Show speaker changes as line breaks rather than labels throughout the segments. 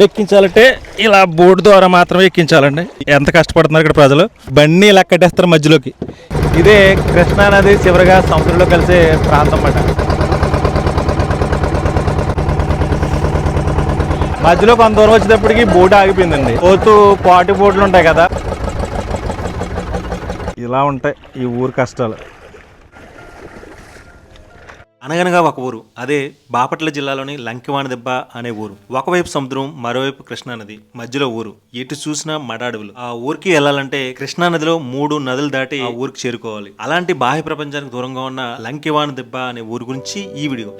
ఎక్కించాలంటే ఇలా బోర్డు ద్వారా మాత్రమే ఎక్కించాలండి. ఎంత కష్టపడుతున్నారు ఇక్కడ ప్రజలు. బండి ఇలా కట్టేస్తారు మధ్యలోకి. ఇదే కృష్ణా నది చివరిగా సముద్రంలో కలిసే ప్రాంతం అన్నమాట. మధ్యలో కొంత దూరం వచ్చేటప్పటికి బోటు ఆగిపోయిందండి. పోతూ పాటి బోట్లు ఉంటాయి కదా, ఇలా ఉంటాయి ఈ ఊరు కష్టాలు.
అనగనగా ఒక ఊరు, అదే బాపట్ల జిల్లాలోని లంకివాణిదెబ్బ అనే ఊరు. ఒకవైపు సముద్రం, మరోవైపు కృష్ణానది, మధ్యలో ఊరు. ఎటు చూసినా మడాడువులు. ఆ ఊరికి వెళ్ళాలంటే కృష్ణానదిలో 3 నదులు దాటి ఆ ఊరికి చేరుకోవాలి. అలాంటి బాహ్య ప్రపంచానికి దూరంగా ఉన్న లంకివాణిదెబ్బ అనే ఊరు గురించి ఈ వీడియో.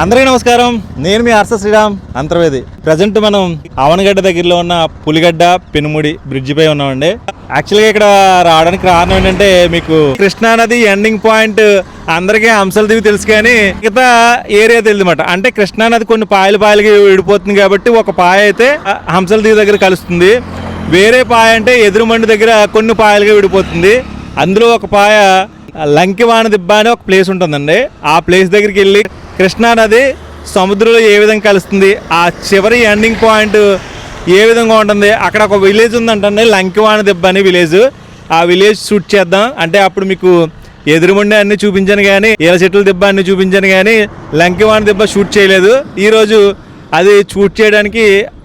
అందరికీ నమస్కారం. నేను మీ హర్ష శ్రీరామ్ అంతర్వేది. ప్రజెంట్ మనం అవనగడ్డ దగ్గరలో ఉన్న పులిగడ్డ పెనుముడి బ్రిడ్జి పై ఉన్నామండి. యాక్చువల్గా ఇక్కడ రావడానికి కారణం ఏంటంటే, మీకు కృష్ణానది ఎండింగ్ పాయింట్ అందరికీ హంసల దివి తెలుసు, కానీ మిగతా ఏరియా తెలియదు అన్నమాట. అంటే కృష్ణానది కొన్ని పాయలుగా విడిపోతుంది కాబట్టి ఒక పాయ అయితే హంసల దివి దగ్గర కలుస్తుంది. వేరే పాయ అంటే ఎదురుమండి దగ్గర కొన్ని పాయలుగా విడిపోతుంది. అందులో ఒక పాయ లంకివాణిదిబ్బ అనే ఒక ప్లేస్ ఉంటుందండి. ఆ ప్లేస్ దగ్గరికి వెళ్ళి కృష్ణానది సముద్రంలో ఏ విధంగా కలుస్తుంది, ఆ చివరి ఎండింగ్ పాయింట్ ఏ విధంగా ఉంటుంది, అక్కడ ఒక విలేజ్ ఉందంటండి, లంకివాణిదిబ్బ అనే విలేజ్. ఆ విలేజ్ షూట్ చేద్దాం అంటే అప్పుడు మీకు ఎదురుమండి అన్ని చూపించాను కానీ, ఈల చెట్ల దిబ్బ అన్ని చూపించాను కానీ లంకివాణిదిబ్బ షూట్ చేయలేదు. ఈరోజు అది షూట్ చేయడానికి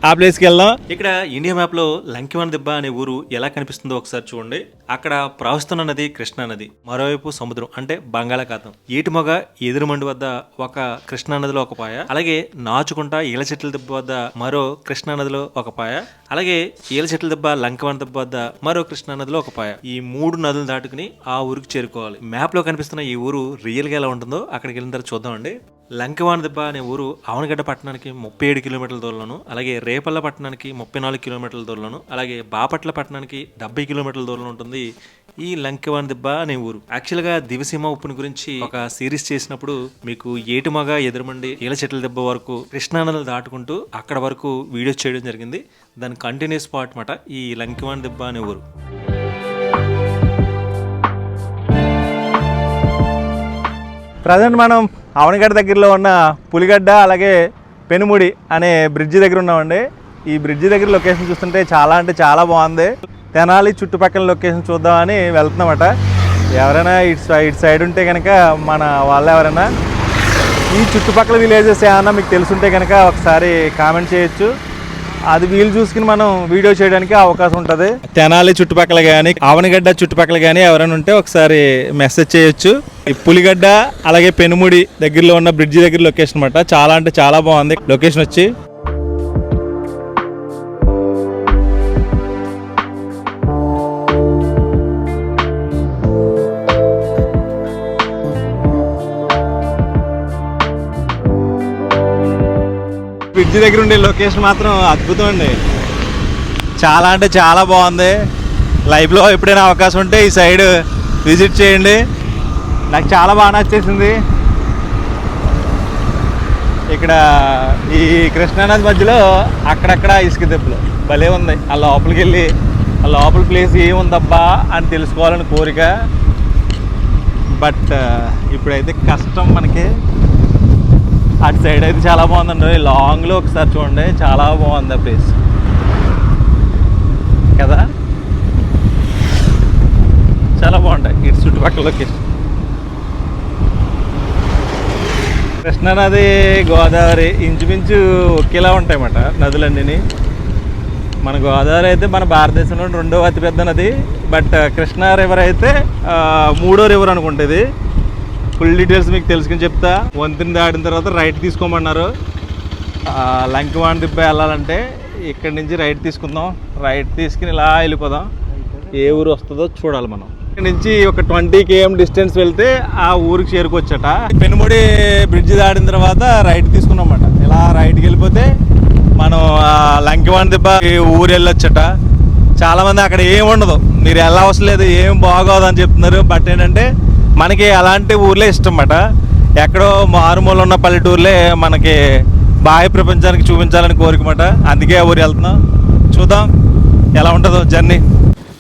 ఆ ప్లేస్కి వెళ్దాం.
ఇక్కడ ఇండియా మ్యాప్ లో లంకివాణిదెబ్బ అనే ఊరు ఎలా కనిపిస్తుందో ఒకసారి చూడండి. అక్కడ ప్రవహిస్తున్న నది కృష్ణా నది, మరోవైపు సముద్రం అంటే బంగాళాఖాతం. ఏటిమొగ ఎదురుమండి వద్ద ఒక కృష్ణా నదిలో ఒక పాయ, అలాగే నాచుకుంటా ఈల చెట్ల దెబ్బ వద్ద మరో కృష్ణా నదిలో ఒక పాయ, అలాగే ఈల చెట్ల దెబ్బ లంకివాణిదెబ్బ వద్ద మరో కృష్ణా నదిలో ఒక పాయ. ఈ 3 నదులు దాటుకుని ఆ ఊరికి చేరుకోవాలి. మ్యాప్ లో కనిపిస్తున్న ఈ ఊరు రియల్ గా ఎలా ఉంటుందో అక్కడికి వెళ్ళిన తర్వాత చూద్దామండి. లంకివాణిదెబ్బ అనే ఊరు అవనగడ్డ పట్టణానికి 37 కిలోమీటర్ల దూరంలోను, అలాగే రేపల్ల పట్టణానికి 34 కిలోమీటర్ల దూరంలోను, అలాగే బాపట్ల పట్టణానికి 70 కిలోమీటర్ల దూరంలో ఉంటుంది ఈ లంకివాణిదెబ్బ అనే ఊరు. యాక్చువల్గా దివిసీమ ఉప్పుని గురించి ఒక సిరీస్ చేసినప్పుడు మీకు ఏటిమొగ ఎదురుమండి ఈల చెట్ల దెబ్బ వరకు కృష్ణానదులు దాటుకుంటూ అక్కడ వరకు వీడియోస్ చేయడం జరిగింది. దాని కంటిన్యూస్ పార్ట్ మాట ఈ లంకివాణిదెబ్బ అనే ఊరు.
ప్రజెంట్ మనం అవనగడ్డ దగ్గరలో ఉన్న పులిగడ్డ అలాగే పెనుముడి అనే బ్రిడ్జి దగ్గర ఉన్నామండి. ఈ బ్రిడ్జి దగ్గర లొకేషన్ చూస్తుంటే చాలా అంటే చాలా బాగుంది. తెనాలి చుట్టుపక్కల లొకేషన్ చూద్దామని వెళ్తున్నామట. ఎవరైనా ఇటు సైడ్ ఉంటే కనుక మన వాళ్ళు ఎవరైనా ఈ చుట్టుపక్కల విలేజెస్ ఏమన్నా మీకు తెలుసుంటే కనుక ఒకసారి కామెంట్ చేయొచ్చు. అది వీలు చూసుకుని మనం వీడియో చేయడానికి అవకాశం ఉంటుంది. తెనాలి చుట్టుపక్కల కానీ అవనగడ్డ చుట్టుపక్కల కానీ ఎవరైనా ఉంటే ఒకసారి మెసేజ్ చేయొచ్చు. ఈ పులిగడ్డ అలాగే పెనుముడి దగ్గరలో ఉన్న బ్రిడ్జి దగ్గర లొకేషన్ అన్నమాట. చాలా అంటే చాలా బాగుంది లొకేషన్ వచ్చి. బ్రిడ్జి దగ్గర ఉండే లొకేషన్ మాత్రం అద్భుతం అండి. చాలా అంటే చాలా బాగుంది. లైవ్లో ఎప్పుడైనా అవకాశం ఉంటే ఈ సైడ్ విజిట్ చేయండి. నాకు చాలా బాగా నచ్చేసింది. ఇక్కడ ఈ కృష్ణానది మధ్యలో అక్కడక్కడ ఇసుక దెబ్బలు భలే ఉంది. ఆ లోపలికి వెళ్ళి ఆ లోపల ప్లేస్ ఏముందబ్బా అని తెలుసుకోవాలని కోరిక. బట్ ఇప్పుడైతే కష్టం మనకి. అటు సైడ్ అయితే చాలా బాగుందండి. లాంగ్లో ఒకసారి చూడండి, చాలా బాగుంది ఆ ప్లేస్ కదా. చాలా బాగుంటాయి ఇటు చుట్టుపక్కల లొకేషన్. కృష్ణానది గోదావరి ఇంచుమించు ఒకేలా ఉంటాయన్నమాట నదులన్నీ. మన గోదావరి అయితే మన భారతదేశంలో 2వ అతిపెద్ద నది. బట్ కృష్ణా రివర్ అయితే 3వ రివర్ అనుకుంటుంది. ఫుల్ డీటెయిల్స్ మీకు తెలుసుకుని చెప్తా. వంతెన దాటిన తర్వాత రైట్ తీసుకోమన్నారు. లంకివాణిదిబ్బ వెళ్ళాలంటే ఇక్కడి నుంచి రైట్ తీసుకుందాం. రైట్ తీసుకుని ఇలా వెళ్ళిపోదాం. ఏ ఊరు వస్తుందో చూడాలి మనం. ఇక్కడ నుంచి ఒక 20 km డిస్టెన్స్ వెళ్తే ఆ ఊరికి చేరుకోవచ్చట. పెనుముడి బ్రిడ్జి దాటిన తర్వాత రైట్ తీసుకున్నామట. ఇలా రైట్కి వెళ్ళిపోతే మనం లంకివాణిదిబ్బ ఊరు వెళ్ళొచ్చట. చాలామంది అక్కడ ఏమి ఉండదు, మీరు వెళ్ళవసరం లేదు, ఏం బాగోదు అని చెప్తున్నారు. బట్ ఏంటంటే మనకి అలాంటి ఊర్లే ఇష్టం అన్నమాట. ఎక్కడో మారుమూల ఉన్న పల్లెటూర్లే మనకి బాహ్య ప్రపంచానికి చూపించాలని కోరికమాట. అందుకే ఆ ఊరు వెళ్తున్నాం. చూద్దాం ఎలా ఉంటుందో జర్నీ.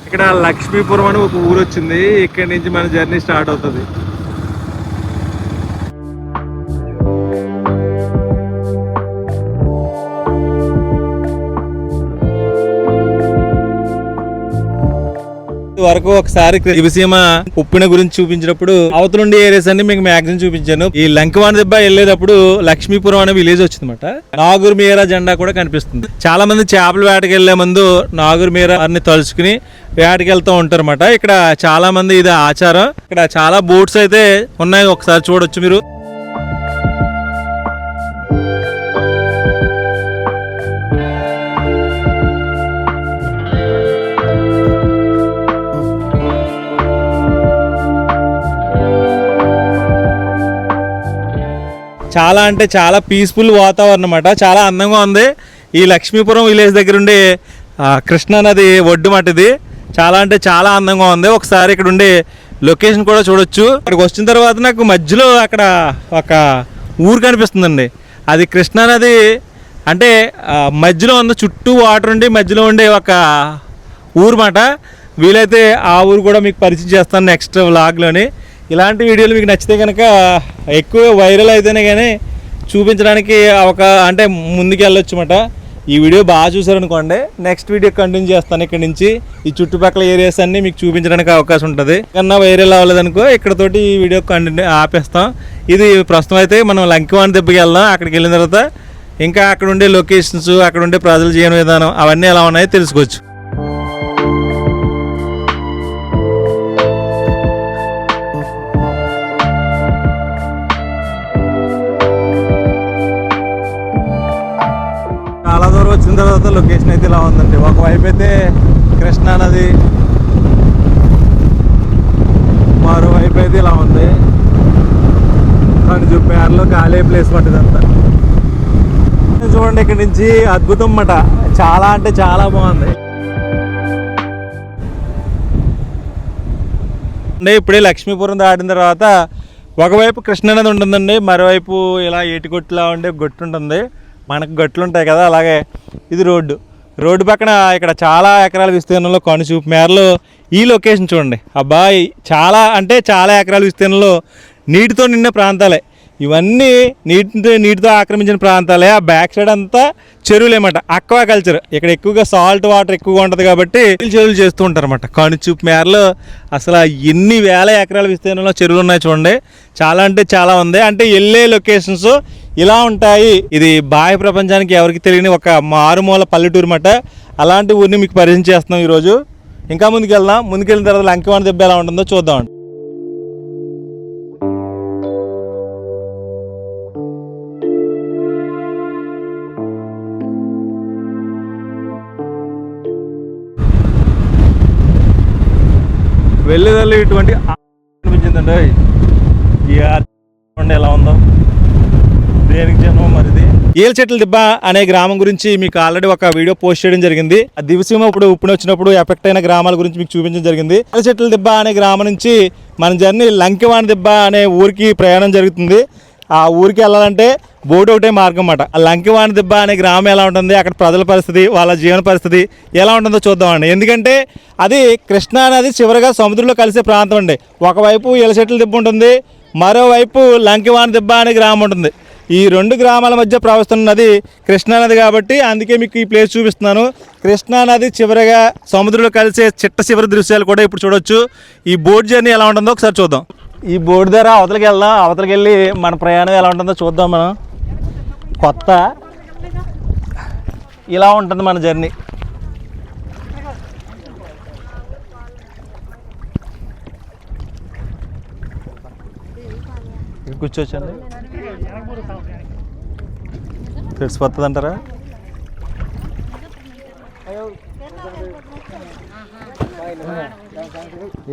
ఇక్కడ లక్ష్మీపురం అని ఒక ఊరు వచ్చింది. ఇక్కడి నుంచి మన జర్నీ స్టార్ట్ అవుతుంది. వరకు ఒకసారి దివిసీమ ఉప్పిన గురించి చూపించినప్పుడు అవతల నుండి ఏరియాస్ అన్ని మీకు మ్యాక్సిమం చూపించాను. ఈ లంకవాణి దెబ్బ వెళ్ళేటప్పుడు లక్ష్మీపురం అనే విలేజ్ వచ్చింది అనమాట. నాగూర్ మీరా జెండా కూడా కనిపిస్తుంది. చాలా మంది చేపల వేటకి వెళ్లే ముందు నాగూర్ మీరా అన్ని తలుచుకుని వేటకి వెళ్తూ ఉంటారు అనమాట. ఇక్కడ చాలా మంది ఇది ఆచారం. ఇక్కడ చాలా బోట్స్ అయితే ఉన్నాయి, ఒకసారి చూడొచ్చు మీరు. చాలా అంటే చాలా పీస్ఫుల్ వాతావరణం అన్నమాట. చాలా అందంగా ఉంది. ఈ లక్ష్మీపురం విలేజ్ దగ్గర ఉండే కృష్ణా నది ఒడ్డు మట్టిది. చాలా అంటే చాలా అందంగా ఉంది. ఒకసారి ఇక్కడ ఉండే లొకేషన్ కూడా చూడొచ్చు. ఇక్కడికి వచ్చిన తర్వాత నాకు మధ్యలో అక్కడ ఒక ఊరు కనిపిస్తుందండి. అది కృష్ణా నది అంటే మధ్యలో ఉంది, చుట్టూ వాటర్ ఉండి మధ్యలో ఉండే ఒక ఊరు మాట. వీలైతే ఆ ఊరు కూడా మీకు పరిచయం చేస్తాను నెక్స్ట్ వ్లాగ్లోని. ఇలాంటి వీడియోలు మీకు నచ్చితే కనుక ఎక్కువ వైరల్ అయితేనే కానీ చూపించడానికి అంటే ముందుకు వెళ్ళొచ్చు అన్నమాట. ఈ వీడియో బాగా చూసారనుకోండి, నెక్స్ట్ వీడియో కంటిన్యూ చేస్తాను. ఇక్కడ నుంచి ఈ చుట్టుపక్కల ఏరియాస్ అన్నీ మీకు చూపించడానికి అవకాశం ఉంటుంది. కన్నా వైరల్ అవ్వలేదనుకో ఇక్కడతోటి ఈ వీడియో కంటిన్యూ ఆపేస్తాం. ఇది ప్రస్తుతం అయితే మనం లంకివాణి దెబ్బకి వెళ్దాం. అక్కడికి వెళ్ళిన తర్వాత ఇంకా అక్కడ ఉండే లొకేషన్స్, అక్కడ ఉండే ప్రజల జీవన విధానం అవన్నీ ఎలా ఉన్నాయో తెలుసుకోవచ్చు. చాలా దూరం వచ్చిన తర్వాత లొకేషన్ అయితే ఇలా ఉందండి. ఒకవైపు అయితే కృష్ణా నది, మరోవైపు అయితే ఇలా ఉంది. కానీ చూపేర్లో ఖాళీ ప్లేస్ పట్టిదంతా చూడండి. ఇక్కడ నుంచి అద్భుతం అన్నమాట. చాలా అంటే చాలా బాగుంది. అంటే ఇప్పుడే లక్ష్మీపురం దాటిన తర్వాత ఒకవైపు కృష్ణా నది ఉంటుందండి, మరోవైపు ఇలా ఏటిగొట్టులా ఉండే గొట్టు ఉంటుంది. మనకు గట్లు ఉంటాయి కదా, అలాగే ఇది రోడ్డు పక్కన ఇక్కడ చాలా ఎకరాల విస్తీర్ణంలో కనుచూపు మేరలో ఈ లొకేషన్ చూడండి. అబ్బాయి చాలా అంటే చాలా ఎకరాల విస్తీర్ణంలో నీటితో నిండిన ప్రాంతాలే ఇవన్నీ. నీటితో ఆక్రమించిన ప్రాంతాలే. ఆ బ్యాక్ సైడ్ అంతా చెరువులేమాట. అక్వా కల్చర్ ఇక్కడ ఎక్కువగా సాల్ట్ వాటర్ ఎక్కువగా ఉంటుంది కాబట్టి చెరువులు చేస్తూ ఉంటారు అనమాట. కనుచూపు మేరలో అసలు ఎన్ని వేల ఎకరాల విస్తీర్ణంలో చెరువులు ఉన్నాయి చూడండి. చాలా అంటే చాలా ఉంది. అంటే వెళ్ళే లొకేషన్స్ ఇలా ఉంటాయి. ఇది బాహ్య ప్రపంచానికి ఎవరికి తెలియని ఒక మారుమూల పల్లెటూరు మాట. అలాంటి ఊరిని మీకు పరిచయం చేస్తున్నాం ఈరోజు. ఇంకా ముందుకెళ్దాం. ముందుకెళ్ళిన తర్వాత లంకివాణి దెబ్బ ఎలా ఉంటుందో చూద్దాం. వెళ్ళేదాళ్ళు ఇటువంటి అనిపించిందండి. ఎలా ఉందో దేనికి జన్మ మరిది. ఏల్చెట్ల దిబ్బ అనే గ్రామం గురించి మీకు ఆల్రెడీ ఒక వీడియో పోస్ట్ చేయడం జరిగింది. ఆ దివిసీమ ఇప్పుడు ఉప్పుని వచ్చినప్పుడు ఎఫెక్ట్ అయిన గ్రామాల గురించి మీకు చూపించడం జరిగింది. ఏల్చెట్ల దిబ్బ అనే గ్రామం నుంచి మన జర్నీ లంకివాణి దిబ్బ అనే ఊరికి ప్రయాణం జరుగుతుంది. ఆ ఊరికి వెళ్ళాలంటే బోట్ ఒకటే మార్గం అన్నమాట. ఆ లంకివాణి దిబ్బ అనే గ్రామం ఎలా ఉంటుంది, అక్కడ ప్రజల పరిస్థితి, వాళ్ళ జీవన పరిస్థితి ఎలా ఉంటుందో చూద్దామండి. ఎందుకంటే అది కృష్ణా నది చివరిగా సముద్రంలో కలిసే ప్రాంతం అండి. ఒకవైపు ఏల్చెట్ల దిబ్బ ఉంటుంది, మరోవైపు లంకివాణి దిబ్బ అనే గ్రామం ఉంటుంది. ఈ రెండు గ్రామాల మధ్య ప్రవహిస్తున్న నది కృష్ణానది కాబట్టి అందుకే మీకు ఈ ప్లేస్ చూపిస్తున్నాను. కృష్ణానది చివరిగా సముద్రంలో కలిసే చిట్ట చివరి దృశ్యాలు కూడా ఇప్పుడు చూడొచ్చు. ఈ బోట్ జర్నీ ఎలా ఉంటుందో ఒకసారి చూద్దాం. ఈ బోట్ ద్వారా అవతలకి వెళ్దాం. అవతలకి వెళ్ళి మన ప్రయాణం ఎలా ఉంటుందో చూద్దాం. మనం కొత్త ఇలా ఉంటుంది మన జర్నీ. కూర్చోవచ్చండి, తెలిసిపోతుంది అంటారా?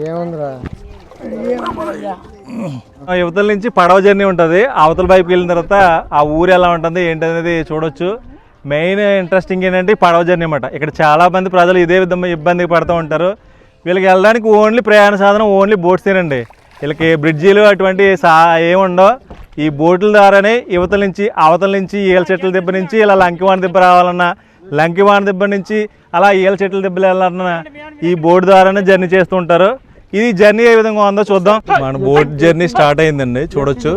ఏముందిరా,
యువతల నుంచి పడవ జర్నీ ఉంటుంది. అవతల వైపుకి వెళ్ళిన తర్వాత ఆ ఊరు ఎలా ఉంటుంది ఏంటనేది చూడొచ్చు. మెయిన్ ఇంట్రెస్టింగ్ ఏంటంటే పడవ జర్నీ అన్నమాట. ఇక్కడ చాలా మంది ప్రజలు ఇదే విధంగా ఇబ్బంది పడుతూ ఉంటారు. వీళ్ళకి వెళ్ళడానికి ఓన్లీ ప్రయాణ సాధనం ఓన్లీ బోట్సేనండి. వీళ్ళకి బ్రిడ్జీలు అటువంటి ఏముండవు. ఈ బోట్ల ద్వారానే యువతల నుంచి అవతల నుంచి ఏల్చెట్ల దిబ్బ నుంచి ఇలా లంకివాణి దిబ్బ రావాలన్నా, లంకివాణి దిబ్బ నుంచి అలా ఏల్చెట్ల దిబ్బలు వెళ్ళాలన్నా ఈ బోట్ ద్వారానే జర్నీ చేస్తూ ఉంటారు. ఇది జర్నీ ఏ విధంగా ఉందో చూద్దాం. మన బోట్ జర్నీ స్టార్ట్ అయిందండి, చూడొచ్చు.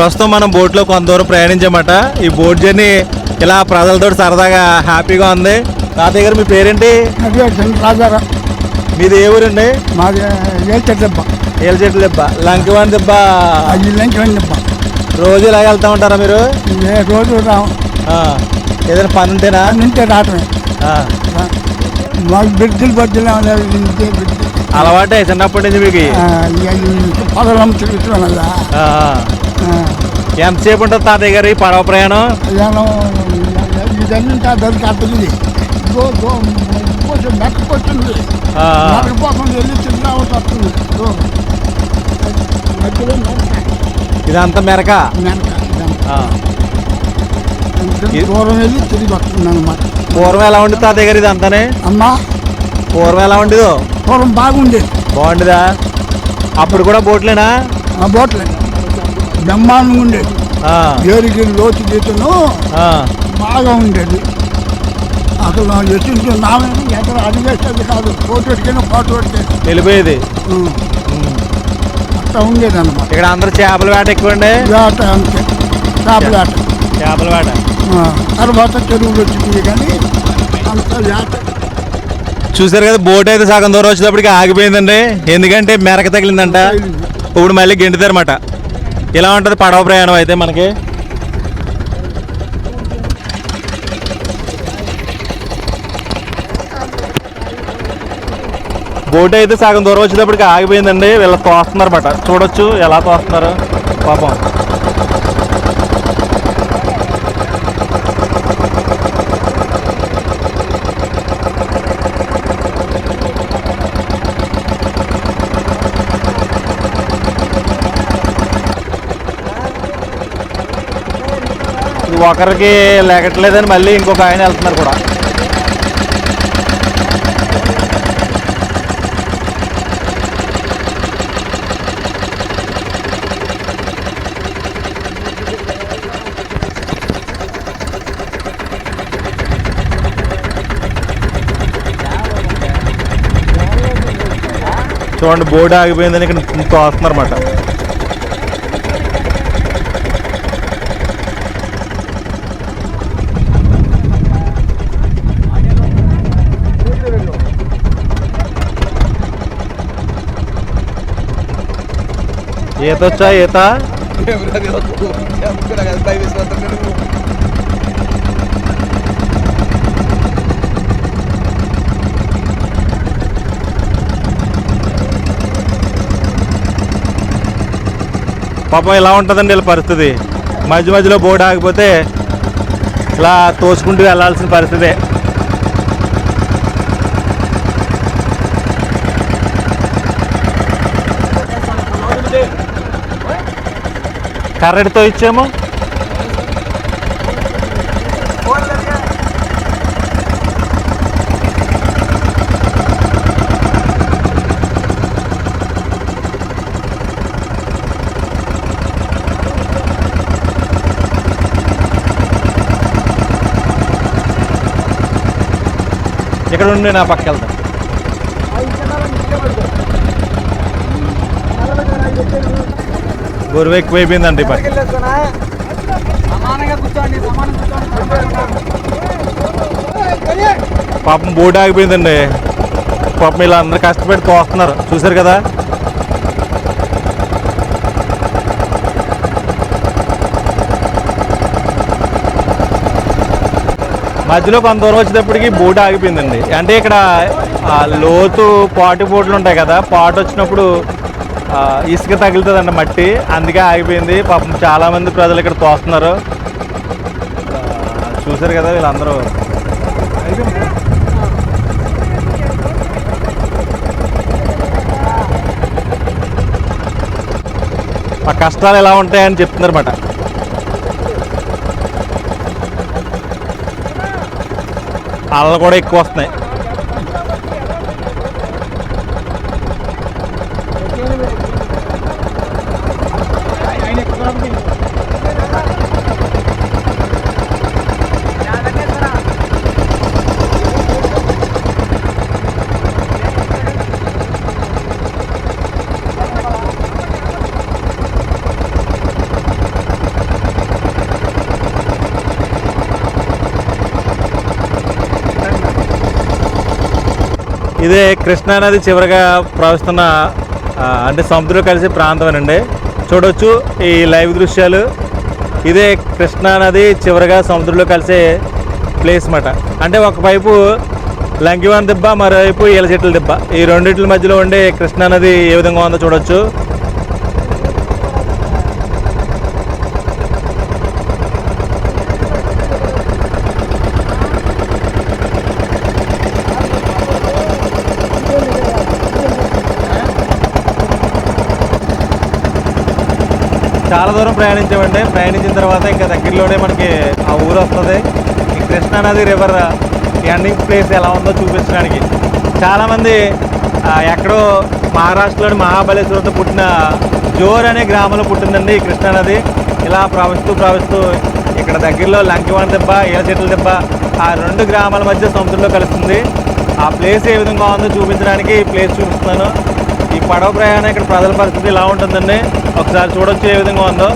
ప్రస్తుతం మనం బోట్లో కొంత దూరం ప్రయాణించామట. ఈ బోట్ జర్నీ ఇలా ప్రజలతో సరదాగా హ్యాపీగా ఉంది. తాతయ్య గారు మీ పేరేంటి?
రాజారా
మీది ఏ ఊరండి?
మాది దెబ్బ
ఏలచెట్ల దెబ్బ, లంకివాణి దెబ్బ.
లంకివాణి దెబ్బ.
రోజు ఇలాగ వెళ్తా ఉంటారా మీరు?
రోజు రావు.
ఏదైనా పని ఉంటేనా?
నుంచే రావటమే. మాకు బిడ్డలు బొద్దులు
అలవాటే చిన్నప్పటి నుంచి మీకు?
పొలం తిరుగుతున్నదా.
ఎంతసేపు ఉంటుంది తాతయ్య గారు ఈ పడవ ప్రయాణం?
ఇదంతా దొరికి కొంచెం మెక్కపోతుంది. మెక్కపోతుంది వెళ్ళి చిన్న వస్తుంది.
ఇదంతా మెరక
దూరం వెళ్ళి తిరిగి వస్తుంది అన్నమాట.
పూర్వం ఎలా ఉండేది తాతయ్య గారు ఇదంతానే?
అమ్మా
పూర్వం ఎలా ఉండేదో?
పూర్వం బాగుండేది.
బాగుండేదా? అప్పుడు కూడా బోట్లేనా?
బోట్లే బ్రహ్మాండంగా ఉండేది. ఏరికి లోతు గీతను బాగా ఉండేది. అసలు ఎటు నామే ఎక్కడ అడిగేసేది కాదు. పోటుడికైనా పోటుడికి
వెళ్ళిపోయేది.
అట్లా ఉండేది అన్నమాట.
ఇక్కడ అందరూ చేపల వేట ఎక్కువ అండి.
వేట అంతే, చేపల వేట.
చేపల వేట
తర్వాత చెరువులు వచ్చింది కానీ అంత వేట.
చూసారు కదా, బోట్ అయితే సగం దూరం వచ్చేటప్పటికి ఆగిపోయిందండి. ఎందుకంటే మెరక తగిలిందంట. ఇప్పుడు మళ్ళీ గెంటుతారన్నమాట. ఇలా ఉంటుంది పడవ ప్రయాణం అయితే మనకి. బోట్ అయితే సగం దూరం వచ్చేటప్పటికి ఆగిపోయిందండి. వీళ్ళు తోస్తున్నారు అన్నమాట. చూడొచ్చు ఎలా తోస్తున్నారు పాపం. ఒకరికి లేకట్లేదని మళ్ళీ ఇంకొక ఆయన వెళ్తున్నారు కూడా. చూడండి, బోర్డు ఆగిపోయిందని ఇక్కడ తోస్తున్నారు అన్నమాట. ఈత వచ్చా? ఈత పాపం ఇలా ఉంటుందండి వీళ్ళ పరిస్థితి. మధ్య మధ్యలో బోర్డు ఆగిపోతే ఇలా తోసుకుంటూ వెళ్ళాల్సిన పరిస్థితే. కర్రెడితో ఇచ్చాము. ఇక్కడ ఉండి నా పక్క వెళ్తాం. గొరువు ఎక్కువైపోయిందండి పక్క. పాపం బోట్ ఆగిపోయిందండి. పాపం ఇలా అందరు కష్టపడి తోస్తున్నారు. చూసారు కదా. మధ్యలో కొంత దూరం వచ్చేటప్పటికి బోట్ ఆగిపోయిందండి. అంటే ఇక్కడ లోతు పాటు బోట్లు ఉంటాయి కదా, పాటు వచ్చినప్పుడు ఇసుక తగులుతుందండి, మట్టి. అందుకే ఆగిపోయింది. పాపం చాలామంది ప్రజలు ఇక్కడ తోస్తున్నారు. చూసారు కదా వీళ్ళందరూ. ఆ కష్టాలు ఎలా ఉంటాయని చెప్తున్నారు అన్నమాట. అలలు కూడా ఎక్కువ వస్తున్నాయి. ఇదే కృష్ణానది చివరగా ప్రవహిస్తున్న అంటే సముద్రం కలిసే ప్రాంతమేనండి. చూడొచ్చు ఈ లైవ్ దృశ్యాలు. ఇదే కృష్ణానది చివరగా సముద్రంలో కలిసే ప్లేస్ అన్నమాట. అంటే ఒకవైపు లంకివాన్ దిబ్బ, మరోవైపు ఈల చెట్ల దిబ్బ, ఈ రెండింటి మధ్యలో ఉండే కృష్ణానది ఏ విధంగా ఉందో చూడొచ్చు. చాలా దూరం ప్రయాణించామండి. ప్రయాణించిన తర్వాత ఇంకా దగ్గరలోనే మనకి ఆ ఊరు వస్తుంది. ఈ కృష్ణానది రివర్ ఎండింగ్ ప్లేస్ ఎలా ఉందో చూపించడానికి చాలామంది ఎక్కడో మహారాష్ట్రలోని మహాబలేశ్వరంతో పుట్టిన జోర్ అనే గ్రామంలో పుట్టిందండి ఈ కృష్ణానది. ఇలా ప్రవహిస్తూ ఇక్కడ దగ్గరలో లంకివాన్ దెబ్బ, ఈల చెట్ల దెబ్బ, ఆ రెండు గ్రామాల మధ్య సముద్రంలో కలుస్తుంది. ఆ ప్లేస్ ఏ విధంగా ఉందో చూపించడానికి ఈ ప్లేస్ చూపిస్తున్నాను. ఈ పడవ ప్రయాణం ఇక్కడ ప్రజల పరిస్థితి ఇలా ఉంటుందండి. ఒకసారి చూడొచ్చు ఏ విధంగా ఉందో.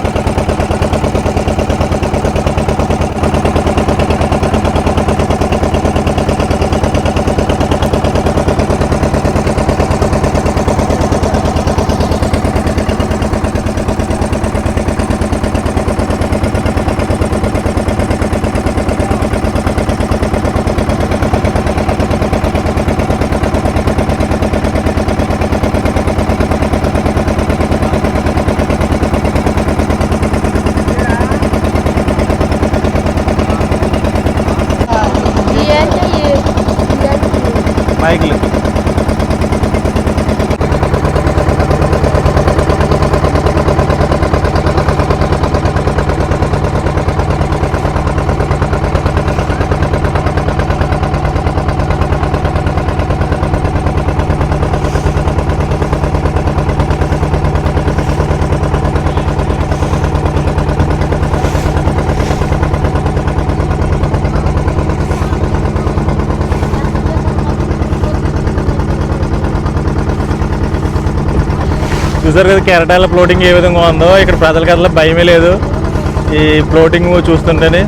మైకులు చూసారు కదా కెరటాల ఫ్లోటింగ్ ఏ విధంగా ఉందో. ఇక్కడ ప్రజలకి అసలు భయమే లేదు ఈ ఫ్లోటింగ్ చూస్తుంటేనే.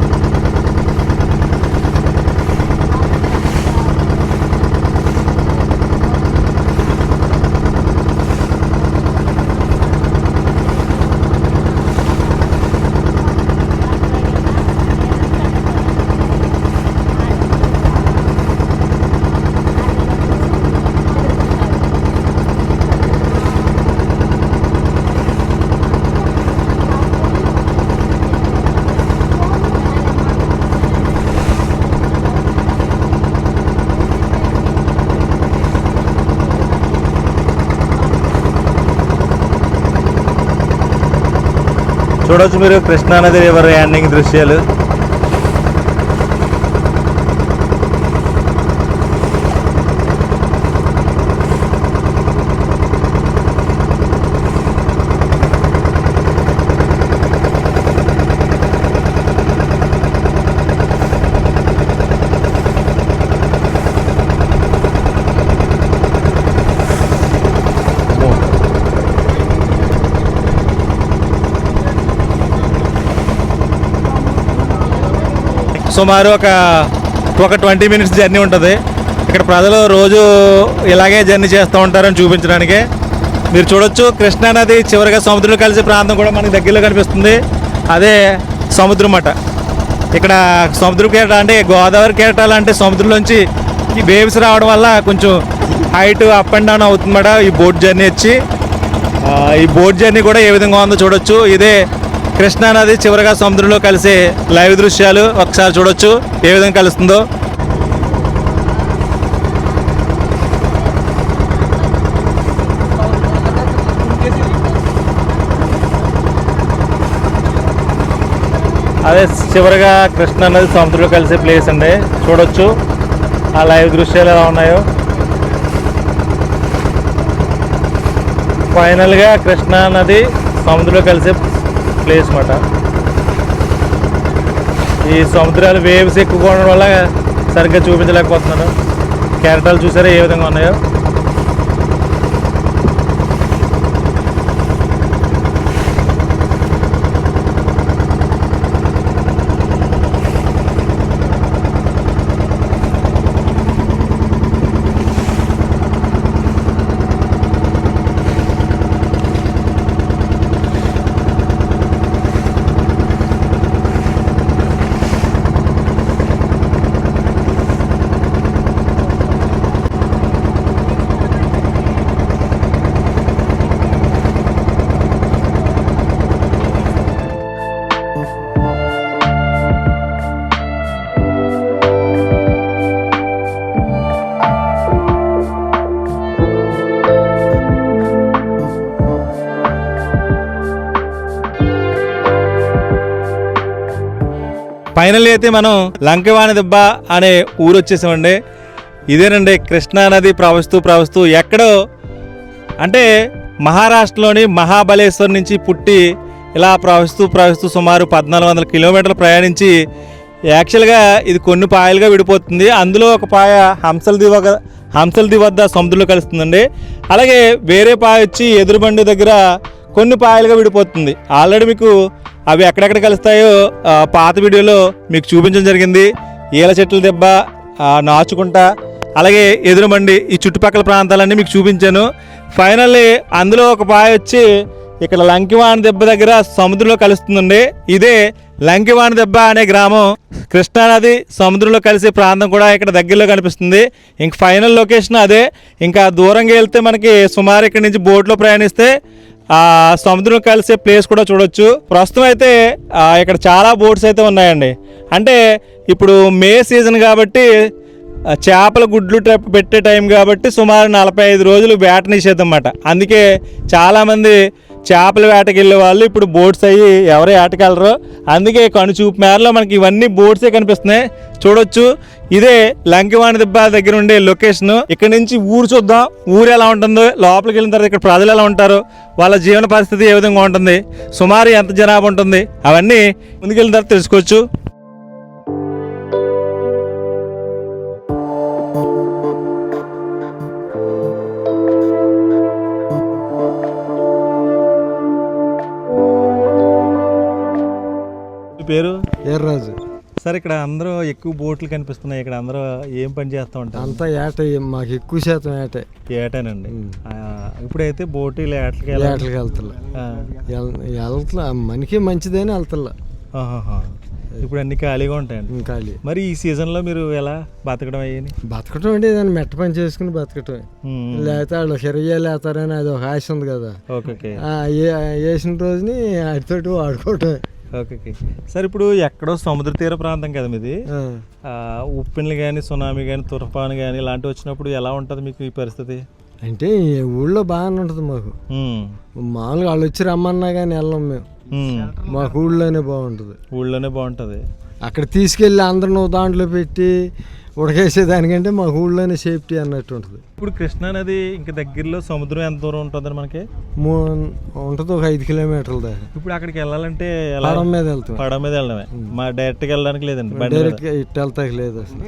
చూడొచ్చు మీరు కృష్ణానది రివర్ ఎండింగ్ దృశ్యాలు. సుమారు ఒక 20 మినిట్స్ జర్నీ ఉంటుంది. ఇక్కడ ప్రజలు రోజు ఇలాగే జర్నీ చేస్తూ ఉంటారని చూపించడానికి. మీరు చూడొచ్చు కృష్ణానది చివరిగా సముద్రంలో కలిసే ప్రాంతం కూడా మనకి దగ్గరలో కనిపిస్తుంది. అదే సముద్రం అట. ఇక్కడ సముద్రం కెరటాలు అంటే గోదావరి కెరటాలు అంటే సముద్రంలోంచి ఈ వేవ్స్ రావడం వల్ల కొంచెం హైట్ అప్ అండ్ డౌన్ అవుతుందన్నమాట ఈ బోట్ జర్నీ వచ్చి. ఈ బోట్ జర్నీ కూడా ఏ విధంగా ఉందో చూడొచ్చు. ఇదే కృష్ణానది చివరగా సముద్రంలో కలిసే లైవ్ దృశ్యాలు. ఒకసారి చూడొచ్చు ఏ విధంగా కలుస్తుందో. అదే చివరగా కృష్ణానది సముద్రంలో కలిసే ప్లేస్ అండి. చూడొచ్చు ఆ లైవ్ దృశ్యాలు ఎలా ఉన్నాయో. ఫైనల్గా కృష్ణానది సముద్రంలో కలిసే ప్లేస్ మాట. ఈ సముద్రాలు వేవ్స్ ఎక్కువగా ఉండడం వల్ల సరిగ్గా చూపించలేకపోతున్నాను. కెరటాలు చూసారా ఏ విధంగా ఉన్నాయో. ఫైనల్ అయితే మనం లంకవాణి దెబ్బ అనే ఊరు వచ్చేసామండి. ఇదేనండి కృష్ణా నది ప్రవహిస్తూ ఎక్కడో అంటే మహారాష్ట్రలోని మహాబలేశ్వర్ నుంచి పుట్టి ఇలా ప్రవహిస్తూ సుమారు 1400 కిలోమీటర్లు ప్రయాణించి యాక్చువల్గా ఇది కొన్ని పాయలుగా విడిపోతుంది. అందులో ఒక పాయ హంసల్ది వద్ద సముద్రంలో కలుస్తుందండి. అలాగే వేరే పాయ వచ్చి ఎదురుబండి దగ్గర కొన్ని పాయలుగా విడిపోతుంది. ఆల్రెడీ మీకు అవి ఎక్కడెక్కడ కలుస్తాయో పాత వీడియోలో మీకు చూపించడం జరిగింది. ఈల చెట్ల దెబ్బ, నాచుకుంట, అలాగే ఎదురుబండి, ఈ చుట్టుపక్కల ప్రాంతాలన్నీ మీకు చూపించాను. ఫైనల్లీ అందులో ఒక పాయ వచ్చి ఇక్కడ లంకివాణి దెబ్బ దగ్గర సముద్రంలో కలుస్తుందండి. ఇదే లంకివాణి దెబ్బ అనే గ్రామం. కృష్ణానది సముద్రంలో కలిసే ప్రాంతం కూడా ఇక్కడ దగ్గరలో కనిపిస్తుంది. ఇంక ఫైనల్ లొకేషన్ అదే. ఇంకా దూరంగా వెళ్తే మనకి సుమారు ఇక్కడ నుంచి బోట్లో ప్రయాణిస్తే ఆ సముద్రం కలిసే ప్లేస్ కూడా చూడొచ్చు. ప్రస్తుతం అయితే ఇక్కడ చాలా బోట్స్ అయితే ఉన్నాయండి. అంటే ఇప్పుడు మే సీజన్ కాబట్టి చేపల గుడ్లు పెట్టే టైం కాబట్టి సుమారు 45 రోజులు వేట నిషేధం అన్నమాట. అందుకే చాలామంది చేపల వేటకి వెళ్ళే వాళ్ళు ఇప్పుడు బోట్స్ అయ్యి ఎవరు వేటకెళ్ళరు. అందుకే కనుచూపు మేరలో మనకి ఇవన్నీ బోట్సే కనిపిస్తున్నాయి, చూడొచ్చు. ఇదే లంకివాణి దెబ్బ దగ్గర ఉండే లొకేషన్. ఇక్కడ నుంచి ఊరు చూద్దాం, ఊరు ఎలా ఉంటుందో, లోపలికి వెళ్ళిన తర్వాత ఇక్కడ ప్రజలు ఎలా ఉంటారు, వాళ్ళ జీవన పరిస్థితి ఏ విధంగా ఉంటుంది, సుమారు ఎంత జనాభా ఉంటుంది, అవన్నీ ముందుకెళ్ళిన తర్వాత తెలుసుకోవచ్చు. పేరు
ఎర్రాజు.
సార్, ఇక్కడ అందరూ ఎక్కువ బోట్లు కనిపిస్తున్నాయి. ఇక్కడ అందరూ ఏం పని చేస్తూ ఉంటారు?
అంతా ఏట, మాకు ఎక్కువ శాతం ఏటే.
ఏటేనండి. ఇప్పుడైతే బోటు ఇలా ఏటలకి
వెళ్తా మనకి మంచిదని వెళ్తా.
ఇప్పుడు అన్ని ఖాళీగా ఉంటాయండి.
ఖాళీ.
మరి ఈ సీజన్లో మీరు ఎలా బతకడం అయ్యి?
బతకటం అంటే ఏదైనా మెట్ట పని చేసుకుని బతకటం. లేకపోతే వాళ్ళు హిరయ్యాలు వేస్తారని అది ఒక ఆశ ఉంది కదా.
ఓకే.
వేసిన రోజుని అడితోటి వాడుకోవటం.
ఓకే సార్, ఇప్పుడు ఎక్కడో సముద్ర తీర ప్రాంతం కదా మీది. ఉప్పెన్లు కానీ, సునామీ కానీ, తుఫాను కానీ ఇలాంటివి వచ్చినప్పుడు ఎలా ఉంటుంది మీకు ఈ పరిస్థితి?
అంటే ఊళ్ళో బాగానే ఉంటుంది మాకు. మామూలుగా వాళ్ళు వచ్చి రమ్మన్నా కానీ వెళ్ళం మేము. మాకు ఊళ్ళోనే బాగుంటుంది. అక్కడ తీసుకెళ్ళి అందరిని దాంట్లో పెట్టి ఉడకేసేదానికంటే మాకు ఊళ్ళోనే సేఫ్టీ అన్నట్టు ఉంటుంది.
ఇప్పుడు కృష్ణా నది ఇంకా దగ్గరలో సముద్రం ఎంత దూరం ఉంటుందని మనకి?
ఉంటుంది ఒక 5 కిలోమీటర్ల దాకా.
ఇప్పుడు అక్కడికి వెళ్ళాలంటే
పడవ మీద వెళ్తాం.
పడవ మీద వెళ్ళడమే, మా డైరెక్ట్గా వెళ్ళడానికి లేదండి.
డైరెక్ట్గా ఇటు వెళ్తాకి లేదు అసలు.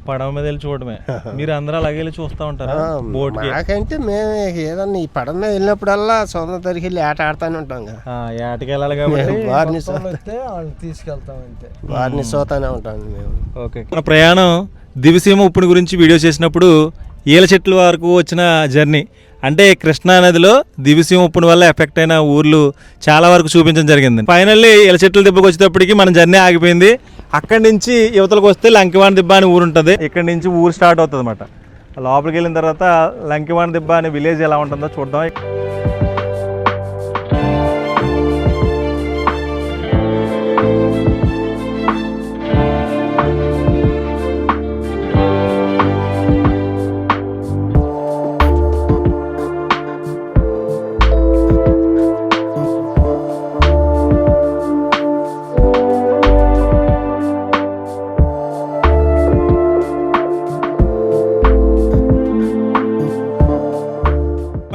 పడవ మీద వెళ్ళి చూడమే. మీరు అందరూ అలాగే వెళ్ళి చూస్తూ ఉంటారా బోట్?
నాకంటే మేము ఏదన్నా ఈ పడవ మీద వెళ్ళినప్పుడల్లా సొంత తరికి వెళ్ళి ఆట ఆడుతూనే ఉంటాం కదా.
ఏటకి వెళ్ళాలి కాబట్టి
వారిని తీసుకెళ్తాం అంతే.
వారిని చూస్తూనే ఉంటాం మేము.
ఓకే. మన ప్రయాణం దివిసీమ ఉప్పుడు గురించి వీడియో చేసినప్పుడు ఈల చెట్ల వరకు వచ్చిన జర్నీ, అంటే కృష్ణానదిలో దివిసీమ ఉప్పుడు వల్ల ఎఫెక్ట్ అయిన ఊర్లు చాలా వరకు చూపించడం జరిగింది. ఫైనల్లీ ఈల చెట్ల దెబ్బకి వచ్చేటప్పటికి మన జర్నీ ఆగిపోయింది. అక్కడి నుంచి యువతలకు వస్తే లంకివాణి దిబ్బ అని ఊరు ఉంటుంది. ఇక్కడ నుంచి ఊరు స్టార్ట్ అవుతుంది అన్నమాట. లోపలికి వెళ్ళిన తర్వాత లంకివాణి దిబ్బ అనే విలేజ్ ఎలా ఉంటుందో చూద్దాం.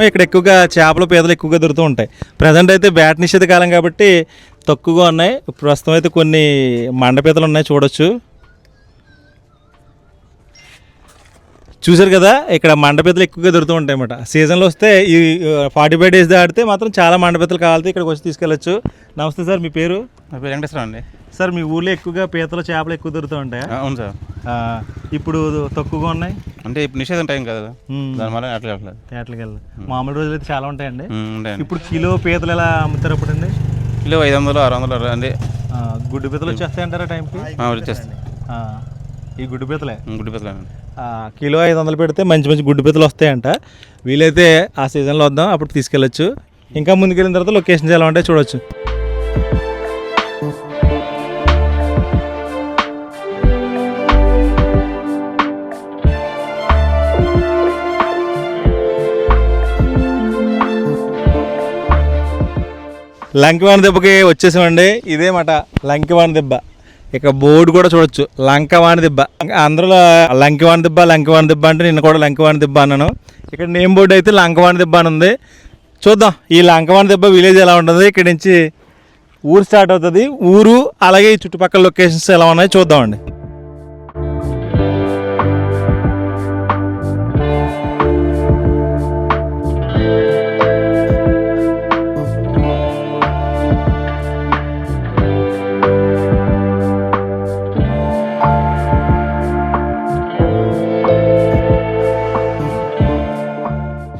ఇక్కడ ఎక్కువగా చేపలు, పీతలు ఎక్కువగా దొరుకుతూ ఉంటాయి. ప్రజెంట్ అయితే వేట నిషేధ కాలం కాబట్టి తక్కువగా ఉన్నాయి. ప్రస్తుతం అయితే కొన్ని మండపీతలు ఉన్నాయి, చూడొచ్చు. చూసారు కదా, ఇక్కడ మండపీతలు ఎక్కువగా దొరుకుతూ ఉంటాయి అన్నమాట. సీజన్లో వస్తే ఈ 45 డేస్ దాటితే మాత్రం చాలా మండపీతలు కావాలి, ఇక్కడికి వచ్చి తీసుకెళ్ళచ్చు. నమస్తే సార్, మీ పేరు?
నా పేరు వెంకటేశ్వర అండి.
సార్, మీ ఊళ్ళో ఎక్కువగా పీతలు, చేపలు ఎక్కువ దొరుకుతూ ఉంటాయా?
అవును సార్.
ఇప్పుడు తక్కువగా ఉన్నాయి
అంటే ఇప్పుడు నిషేధం టైం కదా, దానివల్ల అట్లా
వేటలకి వెళ్ళాలి. మామూలు రోజులు అయితే చాలా ఉంటాయండి.
ఉంటాయండి.
ఇప్పుడు కిలో పీతలు ఎలా అమ్ముతారు ఇప్పుడు అండి?
కిలో 500, 600 అండి.
గుడ్డు పీతలు వచ్చేస్తాయి అంటారా టైంకి?
వచ్చేస్తాయి.
ఈ గుడ్డు పీతలే
కిలో
500 పెడితే మంచి మంచి గుడ్డు పీతలు వస్తాయంట. వీలైతే ఆ సీజన్లో వద్దాం, అప్పుడు తీసుకెళ్ళచ్చు. ఇంకా ముందుకెళ్ళిన తర్వాత లొకేషన్స్ ఎలా ఉంటాయి చూడొచ్చు. లంకవాణి దెబ్బకి వచ్చేసామండి. ఇదే మాట లంకవాణి దెబ్బ. ఇక బోర్డు కూడా చూడొచ్చు, లంకవాణి దెబ్బ. అందరిలో లంకవాణి దెబ్బ అంటే నిన్న కూడా లంకవాణి దెబ్బ అన్నాను. ఇక్కడ నేమ్ బోర్డు అయితే లంకవాణి దెబ్బ అని ఉంది. చూద్దాం ఈ లంకవాణి దెబ్బ విలేజ్ ఎలా ఉంటుంది, ఇక్కడి నుంచి ఊరు స్టార్ట్ అవుతుంది. ఊరు అలాగే ఈ చుట్టుపక్కల లొకేషన్స్ ఎలా ఉన్నాయో చూద్దామండి.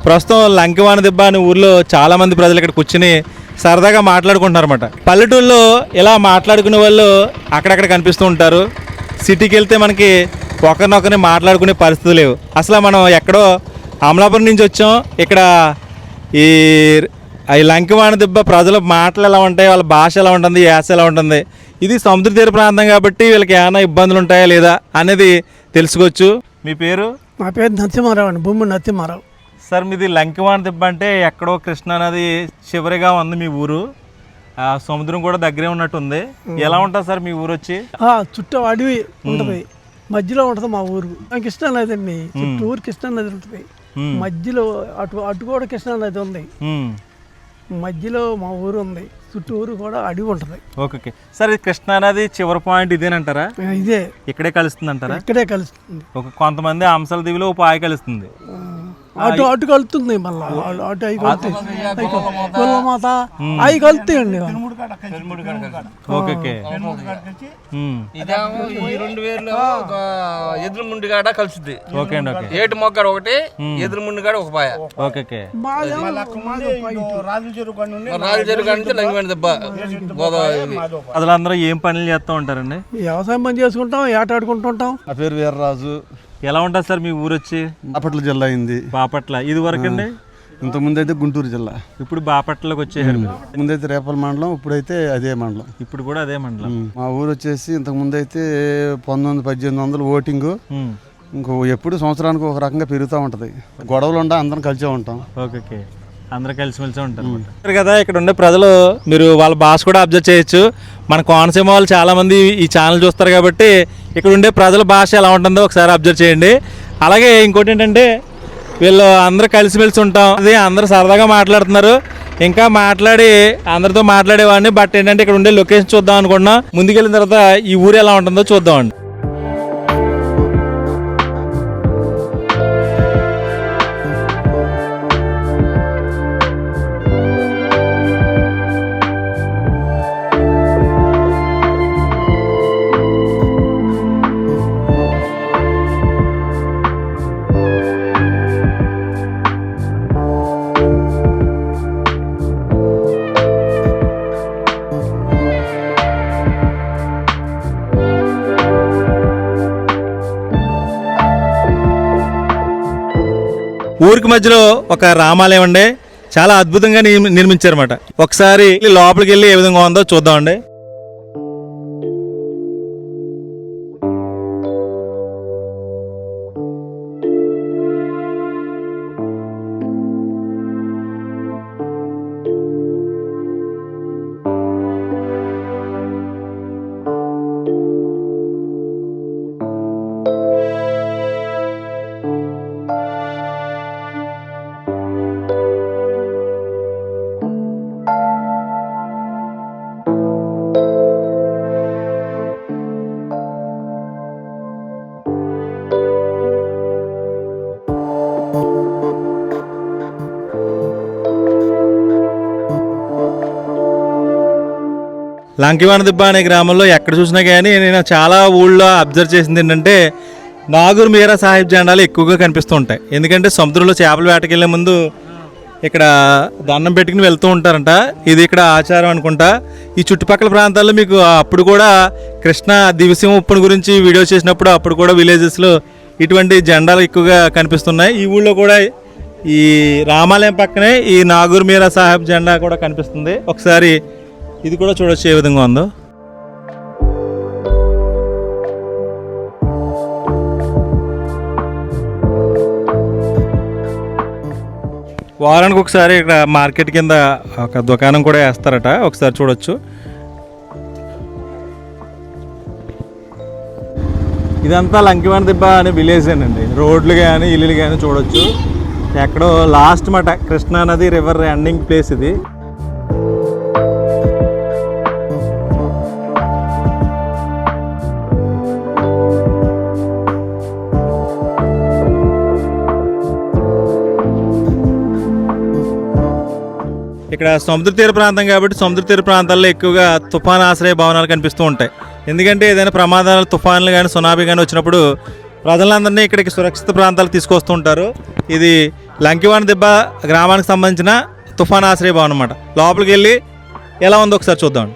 ప్రస్తుతం లంకవాణి దెబ్బ అనే ఊర్లో చాలామంది ప్రజలు ఇక్కడ కూర్చుని సరదాగా మాట్లాడుకుంటున్నారన్నమాట. పల్లెటూళ్ళలో ఇలా మాట్లాడుకునే వాళ్ళు అక్కడక్కడ కనిపిస్తూ ఉంటారు. సిటీకి వెళ్తే మనకి ఒకరినొకరిని మాట్లాడుకునే పరిస్థితి లేవు. అసలు మనం ఎక్కడో అమలాపురం నుంచి వచ్చాం. ఇక్కడ ఈ లంకవాణి దెబ్బ ప్రజల మాటలు ఎలా ఉంటాయి, వాళ్ళ భాష ఎలా ఉంటుంది, యాస ఎలా ఉంటుంది. ఇది సముద్ర తీర ప్రాంతం కాబట్టి వీళ్ళకి ఏమైనా ఇబ్బందులు ఉంటాయా లేదా అనేది తెలుసుకోవచ్చు. మీ పేరు?
మా పేరు నరసింహారావు అండి, భూమి నరసింహారావు.
సార్ మీది లంకవాణి దెబ్బ అంటే ఎక్కడో కృష్ణా నది చివరిగా ఉంది మీ ఊరు. సముద్రం కూడా దగ్గరే ఉన్నట్టుంది. ఎలా ఉంటుంది సార్ మీ ఊరు వచ్చి?
చుట్టూ అడవి ఉంటుంది, మధ్యలో ఉంటుంది మా ఊరు. కృష్ణా నది అండి, చుట్టూరు కృష్ణా నది ఉంటుంది. మధ్యలో అటు కూడా కృష్ణా నది ఉంది, మధ్యలో మా ఊరు ఉంది. చుట్టూరు కూడా అడవి ఉంటుంది.
ఓకే సార్, ఇది కృష్ణానది చివరి పాయింట్ ఇదేనంటారా?
ఇదే
ఇక్కడే కలుస్తుంది అంటారా?
ఇక్కడే కలుస్తుంది.
కొంతమంది అంశాల దివిలో పాయ కలుస్తుంది,
అటు కలుతుంది. మళ్ళీ అటు అవి కలుతాయి, మాత అవి కలుతాయండి.
ఓకే
ఎదురు ముండిగాడ కలుస్తుంది.
ఓకే అండి. ఓకే
ఏటు మొగ్గడ ఒకటి, ఎదురు ముండిగాడ ఒక పాయ.
ఓకే
రాజు చెరువు కాడ నుంచి లంకవాణి దెబ్బ గోదావరి.
అసలు ఏం పనులు చేస్తూ ఉంటారండి?
వ్యవసాయం పని చేసుకుంటాం, ఏటాడుకుంటుంటాం.
నా పేరు వీర్రాజు.
ఎలా ఉంటుంది సార్ మీ ఊరు వచ్చి?
బాపట్ల జిల్లా అయింది.
బాపట్ల ఇది వరకు అండి?
ఇంతకుముందు అయితే గుంటూరు జిల్లా,
ఇప్పుడు బాపట్లలోకి వచ్చేసారు.
ముందైతే రేపల మండలం, ఇప్పుడైతే అదే మండలం.
ఇప్పుడు కూడా అదే మండలం.
మా ఊరు వచ్చేసి ఇంతకుముందు అయితే 1800 ఓటింగ్. ఇంకో ఎప్పుడు సంవత్సరానికి ఒక రకంగా పెరుగుతూ ఉంటుంది. గొడవలు ఉండా అందరం కలిసే ఉంటాం.
ఓకే అందరూ కలిసిమెలిసి ఉంటారు కదా. ఇక్కడ ఉండే ప్రజలు మీరు వాళ్ళ భాష కూడా అబ్జర్వ్ చేయొచ్చు. మన కోనసీమ వాళ్ళు చాలామంది ఈ ఛానల్ చూస్తారు కాబట్టి ఇక్కడ ఉండే ప్రజల భాష ఎలా ఉంటుందో ఒకసారి అబ్జర్వ్ చేయండి. అలాగే ఇంకోటి ఏంటంటే వీళ్ళు అందరూ కలిసిమెలిసి ఉంటాం, అది అందరూ సరదాగా మాట్లాడుతున్నారు. ఇంకా మాట్లాడి అందరితో మాట్లాడేవాడిని. బట్ ఏంటంటే ఇక్కడ ఉండే లొకేషన్ చూద్దాం అనుకున్నా. ముందుకెళ్ళిన తర్వాత ఈ ఊరు ఎలా ఉంటుందో చూద్దామండి. ఊరికి మధ్యలో ఒక రామాలయం అండి, చాలా అద్భుతంగా నిర్మించారన్నమాట. ఒకసారి లోపలికి వెళ్ళి ఏ విధంగా ఉందో చూద్దామండి. లంకవాణి దెబ్బ అనే గ్రామంలో ఎక్కడ చూసినా కానీ నేను చాలా ఊళ్ళో అబ్జర్వ్ చేసింది ఏంటంటే నాగూర్ మీరా సాహిబ్ జెండాలు ఎక్కువగా కనిపిస్తూ ఉంటాయి. ఎందుకంటే సముద్రంలో చేపల వేటకెళ్ళే ముందు ఇక్కడ దండం పెట్టుకుని వెళ్తూ ఉంటారంట. ఇది ఇక్కడ ఆచారం అనుకుంటా. ఈ చుట్టుపక్కల ప్రాంతాల్లో మీకు అప్పుడు కూడా కృష్ణా దివిసింహ ఉప్పుని గురించి వీడియో చేసినప్పుడు అప్పుడు కూడా విలేజెస్లో ఇటువంటి జెండాలు ఎక్కువగా కనిపిస్తున్నాయి. ఈ ఊళ్ళో కూడా ఈ రామాలయం పక్కనే ఈ నాగూర్ మీరా సాహిబ్ జెండా కూడా కనిపిస్తుంది. ఒకసారి ఇది కూడా చూడొచ్చు ఏ విధంగా ఉందో. వారానికి ఒకసారి ఇక్కడ మార్కెట్ కింద ఒక దుకాణం కూడా వేస్తారట, ఒకసారి చూడొచ్చు. ఇదంతా లంకివాణి దిబ్బ అనే విలేజ్ అండి. రోడ్లు కానీ ఇల్లులు కానీ చూడొచ్చు. ఎక్కడో లాస్ట్ మాట కృష్ణా నది రివర్ ఎండింగ్ ప్లేస్ ఇది. ఇక్కడ సముద్ర తీర ప్రాంతం కాబట్టి సముద్ర తీర ప్రాంతాల్లో ఎక్కువగా తుఫాన్ ఆశ్రయ భవనాలు కనిపిస్తూ ఉంటాయి. ఎందుకంటే ఏదైనా ప్రమాదాలు, తుఫాన్లు కానీ సునామీ కానీ వచ్చినప్పుడు ప్రజలందరినీ ఇక్కడికి సురక్షిత ప్రాంతాలకు తీసుకొస్తూ ఉంటారు. ఇది లంకివాణి దిబ్బ గ్రామానికి సంబంధించిన తుఫాన్ ఆశ్రయ భవనం అన్నమాట. లోపలికి వెళ్ళి ఎలా ఉందో ఒకసారి చూద్దాం.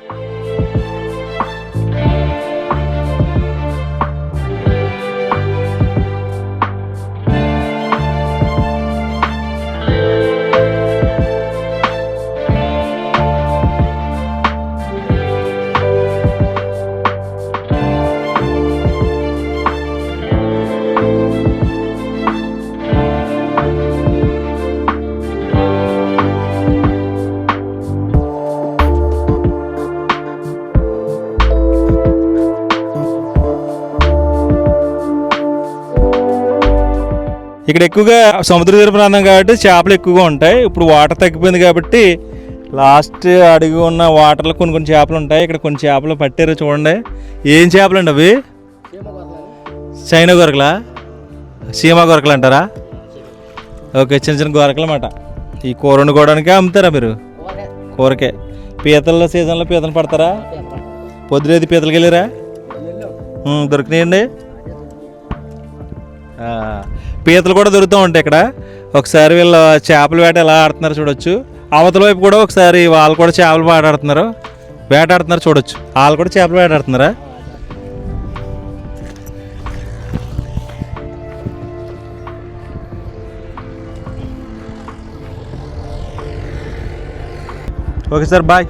ఇక్కడ ఎక్కువగా సముద్ర తీర ప్రాంతం కాబట్టి చేపలు ఎక్కువగా ఉంటాయి. ఇప్పుడు వాటర్ తగ్గిపోయింది కాబట్టి లాస్ట్ అడుగు ఉన్న వాటర్లో కొన్ని చేపలు ఉంటాయి. ఇక్కడ కొన్ని చేపలు పట్టారు చూడండి. ఏం చేపలు అండి అవి? చైనా గొరకలా, సీమా గొరకలు అంటారా? ఓకే, చిన్న చిన్న గొరకలు అన్నమాట. ఈ కూర వండుకోవడానికే అమ్ముతారా మీరు? కూరకే. పీతల సీజన్లో పీతలు పడతారా? పొద్దునేది పీతలకి వెళ్ళారా? దొరికినాయండి. పీతలు కూడా దొరుకుతూ ఉంటాయి ఇక్కడ. ఒకసారి వీళ్ళ చేపల వేట ఎలా ఆడుతున్నారు చూడొచ్చు. అవతల వైపు కూడా ఒకసారి వాళ్ళు కూడా చేపలు వేటాడుతున్నారు చూడొచ్చు. వాళ్ళు కూడా చేపలు వేటాడుతున్నారా? Okay sir, bye.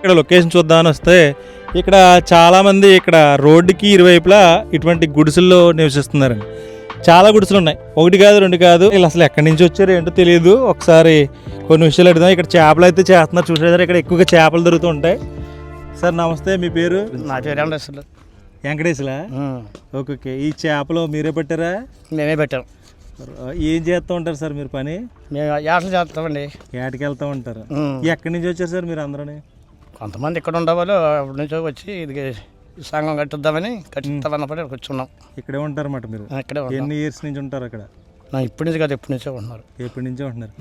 ఇక్కడ లొకేషన్ చూద్దామని వస్తే ఇక్కడ చాలామంది ఇక్కడ రోడ్డుకి ఇరువైపులా ఇటువంటి గుడిసెల్లో నివసిస్తున్నారండి. చాలా గుడిసెలు ఉన్నాయి, ఒకటి కాదు రెండు కాదు. వీళ్ళు అసలు ఎక్కడి నుంచి వచ్చారు ఏంటో తెలియదు. ఒకసారి కొన్ని విషయాలు అడుగుదాం. ఇక్కడ చేపలు అయితే చేస్తున్నారు చూసేదారు. ఇక్కడ ఎక్కువగా చేపలు దొరుకుతూ ఉంటాయి. సార్ నమస్తే, మీ పేరు?
నా పేరు వెంకటేశ్వర్లు.
వెంకటేశ్వరా? Okay okay. ఈ చేపలు మీరే పెట్టారా?
మేమే పెట్టాం.
ఏం చేస్తూ ఉంటారు సార్ మీరు పని?
మేము ఏటలు చేస్తామండి.
ఏటకి వెళ్తూ ఉంటారు. ఎక్కడి నుంచి వచ్చారు సార్ మీరు అందరూ?
కొంతమంది ఇక్కడ ఉండేవాళ్ళు అప్పటి నుంచో వచ్చి ఇది సంఘం కట్టిద్దామన్నప్పుడు కూర్చున్నాం.
ఇక్కడే ఉంటారు అన్నమాట మీరు?
ఇక్కడే.
ఎన్ని ఇయర్స్ నుంచి ఉంటారు అక్కడ?
ఇప్పటి నుంచి కాదు, ఎప్పటి నుంచో ఉంటున్నారు.
ఎప్పటి నుంచో ఉంటున్నారు.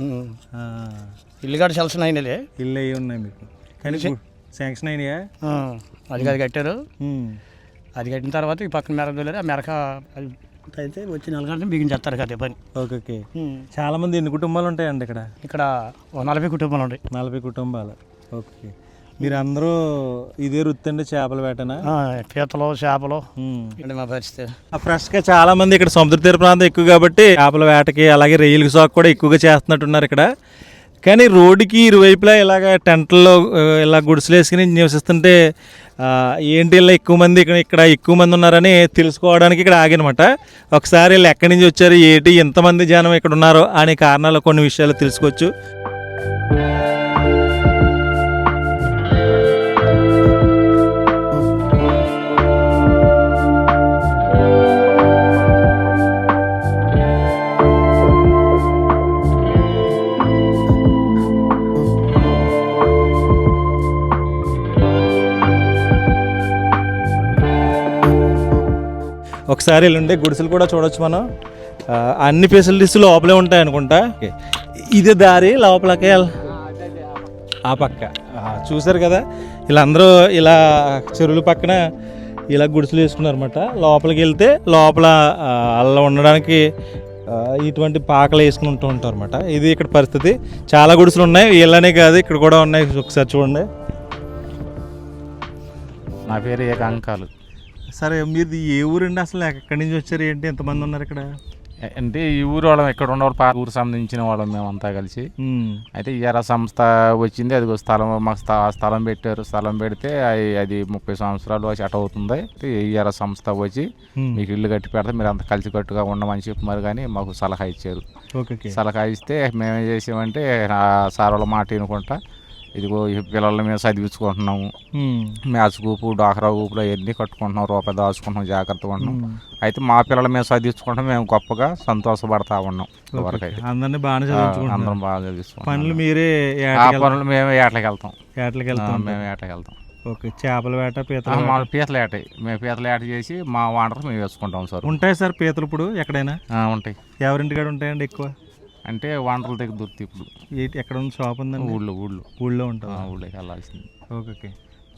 ఇల్లు కూడా సెలక్షన్ అయినలే.
ఇల్లు అయ్యి ఉన్నాయి మీకు, కానీ శాంక్షన్ అయినాయా?
అది కట్టారు. అది కట్టిన తర్వాత ఈ పక్కన మెరక దొలేదు. ఆ మెరక అయితే వచ్చి నెలగంటే బిగించేస్తారు కదా పని.
Okay okay. చాలా మంది ఎన్ని కుటుంబాలు ఉంటాయండి ఇక్కడ?
ఇక్కడ 40 కుటుంబాలు ఉంటాయి.
40 కుటుంబాలు. ఓకే. మీరు అందరూ ఇదే వృత్తి అండి, చేపల వేటనా?
పీతలు, చేపలు మా పరిస్థితి.
ఫ్రెష్గా చాలా మంది ఇక్కడ సముద్ర తీర ప్రాంతం ఎక్కువ కాబట్టి చేపల వేటకి అలాగే రొయ్యల సాగు కూడా ఎక్కువగా చేస్తున్నట్టున్నారు ఇక్కడ. కానీ రోడ్డుకి ఇరువైపులా ఇలాగ టెంట్లో ఇలా గుడిసెలు వేసుకుని నివసిస్తుంటే ఏంటి ఇలా ఎక్కువ మంది ఇక్కడ ఎక్కువ మంది ఉన్నారని తెలుసుకోవడానికి ఇక్కడ ఆగినమాట. ఒకసారి వీళ్ళు ఎక్కడి నుంచి వచ్చారు, ఏంటి ఎంతమంది జనం ఇక్కడ ఉన్నారో అనే కారణాలు కొన్ని విషయాలు తెలుసుకోవచ్చు. ఒకసారి వెళ్ళండి, గుడిసెలు కూడా చూడొచ్చు మనం. అన్ని ఫెసిలిటీస్ లోపలే ఉంటాయి అనుకుంటా. ఇదే దారి లోపలకే ఆ పక్క చూసారు కదా. వీళ్ళందరూ ఇలా చెరువుల పక్కన ఇలా గుడిసెలు వేసుకున్నారు అనమాట. లోపలికి వెళ్తే లోపల అలా ఉండడానికి ఇటువంటి పాకలు వేసుకుని ఉంటూ ఉంటారు అనమాట. ఇది ఇక్కడ పరిస్థితి. చాలా గుడిసెలు ఉన్నాయి, వీళ్ళనే కాదు ఇక్కడ కూడా ఉన్నాయి. ఒకసారి చూడండి.
నా పేరు ఏకాంకాలు.
సరే, మీరు ఏ ఊరండి అసలు? ఎక్కడి నుంచి వచ్చారు, ఏంటి, ఎంతమంది ఉన్నారు ఇక్కడ?
అంటే ఈ ఊరు వాళ్ళం ఇక్కడ ఉన్నవాళ్ళు ఊరు సంబంధించిన వాళ్ళం మేమంతా కలిసి. అయితే ఈఆర్ఆర్ సంస్థ వచ్చింది, అది మాకు స్థలం పెట్టారు. స్థలం పెడితే అది 30 సంవత్సరాలు అటు అవుతుంది. ఈఆర్ఆర్ సంస్థ వచ్చి మీకు ఇల్లు కట్టి పెడితే మీరు అంత కలిసికట్టుగా ఉండమని చెప్పారు, కానీ మాకు సలహా ఇచ్చారు. సలహా ఇస్తే మేమేం చేసామంటే సార్ వాళ్ళ మాట వినుకుంటా ఇదిగో ఈ పిల్లల్ని మేము చదివించుకుంటున్నాము, మ్యాథ్స్ గ్రూపు డాక్రా గ్రూపులు అవన్నీ కట్టుకుంటున్నాం, రూపాయి దాచుకుంటున్నాం, జాగ్రత్తగా ఉంటున్నాం. అయితే మా పిల్లలు మేము చదివించుకుంటాం, మేము గొప్పగా సంతోషపడతా ఉన్నాం.
అందరినీ బాగా
అందరం బాగా చదివిస్తాం.
పనులు మీరే
ఆ పనులు మేము ఏటకి వెళ్తాం. మేము ఏటకి వెళ్తాం.
ఓకే, చేపల వేట,
పీతల ఏట మేము పీతల ఏట చేసి మా వాండర్ మేము వేసుకుంటాం సార్.
ఉంటాయి సార్ పీతలు ఇప్పుడు ఎక్కడైనా?
ఉంటాయి.
ఎవరింటికాడ ఉంటాయండి ఎక్కువ?
అంటే వాండర్ల దగ్గర దొరుకుతాయి. ఇప్పుడు
ఎక్కడ ఉంది షాప్ ఉందండి?
ఊళ్ళో
ఉంటుంది.
ఊళ్ళోకి వెళ్ళాల్సింది.
ఓకే,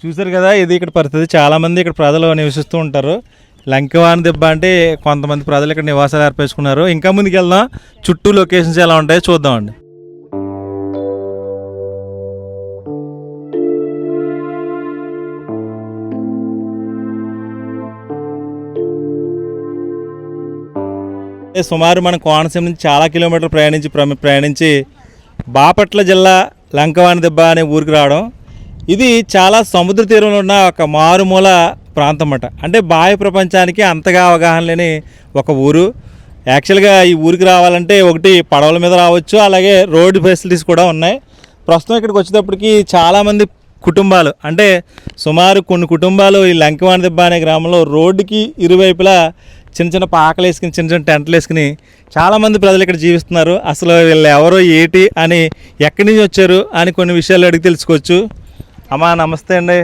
చూసారు కదా, ఇది ఇక్కడ పరిస్థితి. చాలామంది ఇక్కడ ప్రజలు నివసిస్తూ ఉంటారు. లంకవాని దెబ్బ అంటే కొంతమంది ప్రజలు ఇక్కడ నివాసాలు ఏర్పరచుకున్నారు. ఇంకా ముందుకు వెళ్దాం, చుట్టూ లొకేషన్స్ ఎలా ఉంటాయో చూద్దామండి. సుమారు మన కోనసీమ నుంచి చాలా కిలోమీటర్లు ప్రయాణించి బాపట్ల జిల్లా లంకవాని దెబ్బ అనే ఊరికి రావడం. ఇది చాలా సముద్ర తీరంలో ఉన్న ఒక మారుమూల ప్రాంతం అన్నమాట. అంటే బాహ్య ప్రపంచానికి అంతగా అవగాహన లేని ఒక ఊరు. యాక్చువల్గా ఈ ఊరికి రావాలంటే ఒకటి పడవల మీద రావచ్చు, అలాగే రోడ్డు ఫెసిలిటీస్ కూడా ఉన్నాయి. ప్రస్తుతం ఇక్కడికి వచ్చేటప్పటికి చాలామంది కుటుంబాలు, అంటే సుమారు కొన్ని కుటుంబాలు ఈ లంకవాని దెబ్బ అనే గ్రామంలో రోడ్డుకి ఇరువైపులా చిన్న చిన్న పాకలు వేసుకుని, చిన్న చిన్న టెంట్లు వేసుకుని చాలామంది ప్రజలు ఇక్కడ జీవిస్తున్నారు. అసలు వీళ్ళు ఎవరో ఏంటి అని, ఎక్కడి నుంచి వచ్చారు అని కొన్ని విషయాలు అడిగి తెలుసుకోవచ్చు. అమ్మా నమస్తే అండి.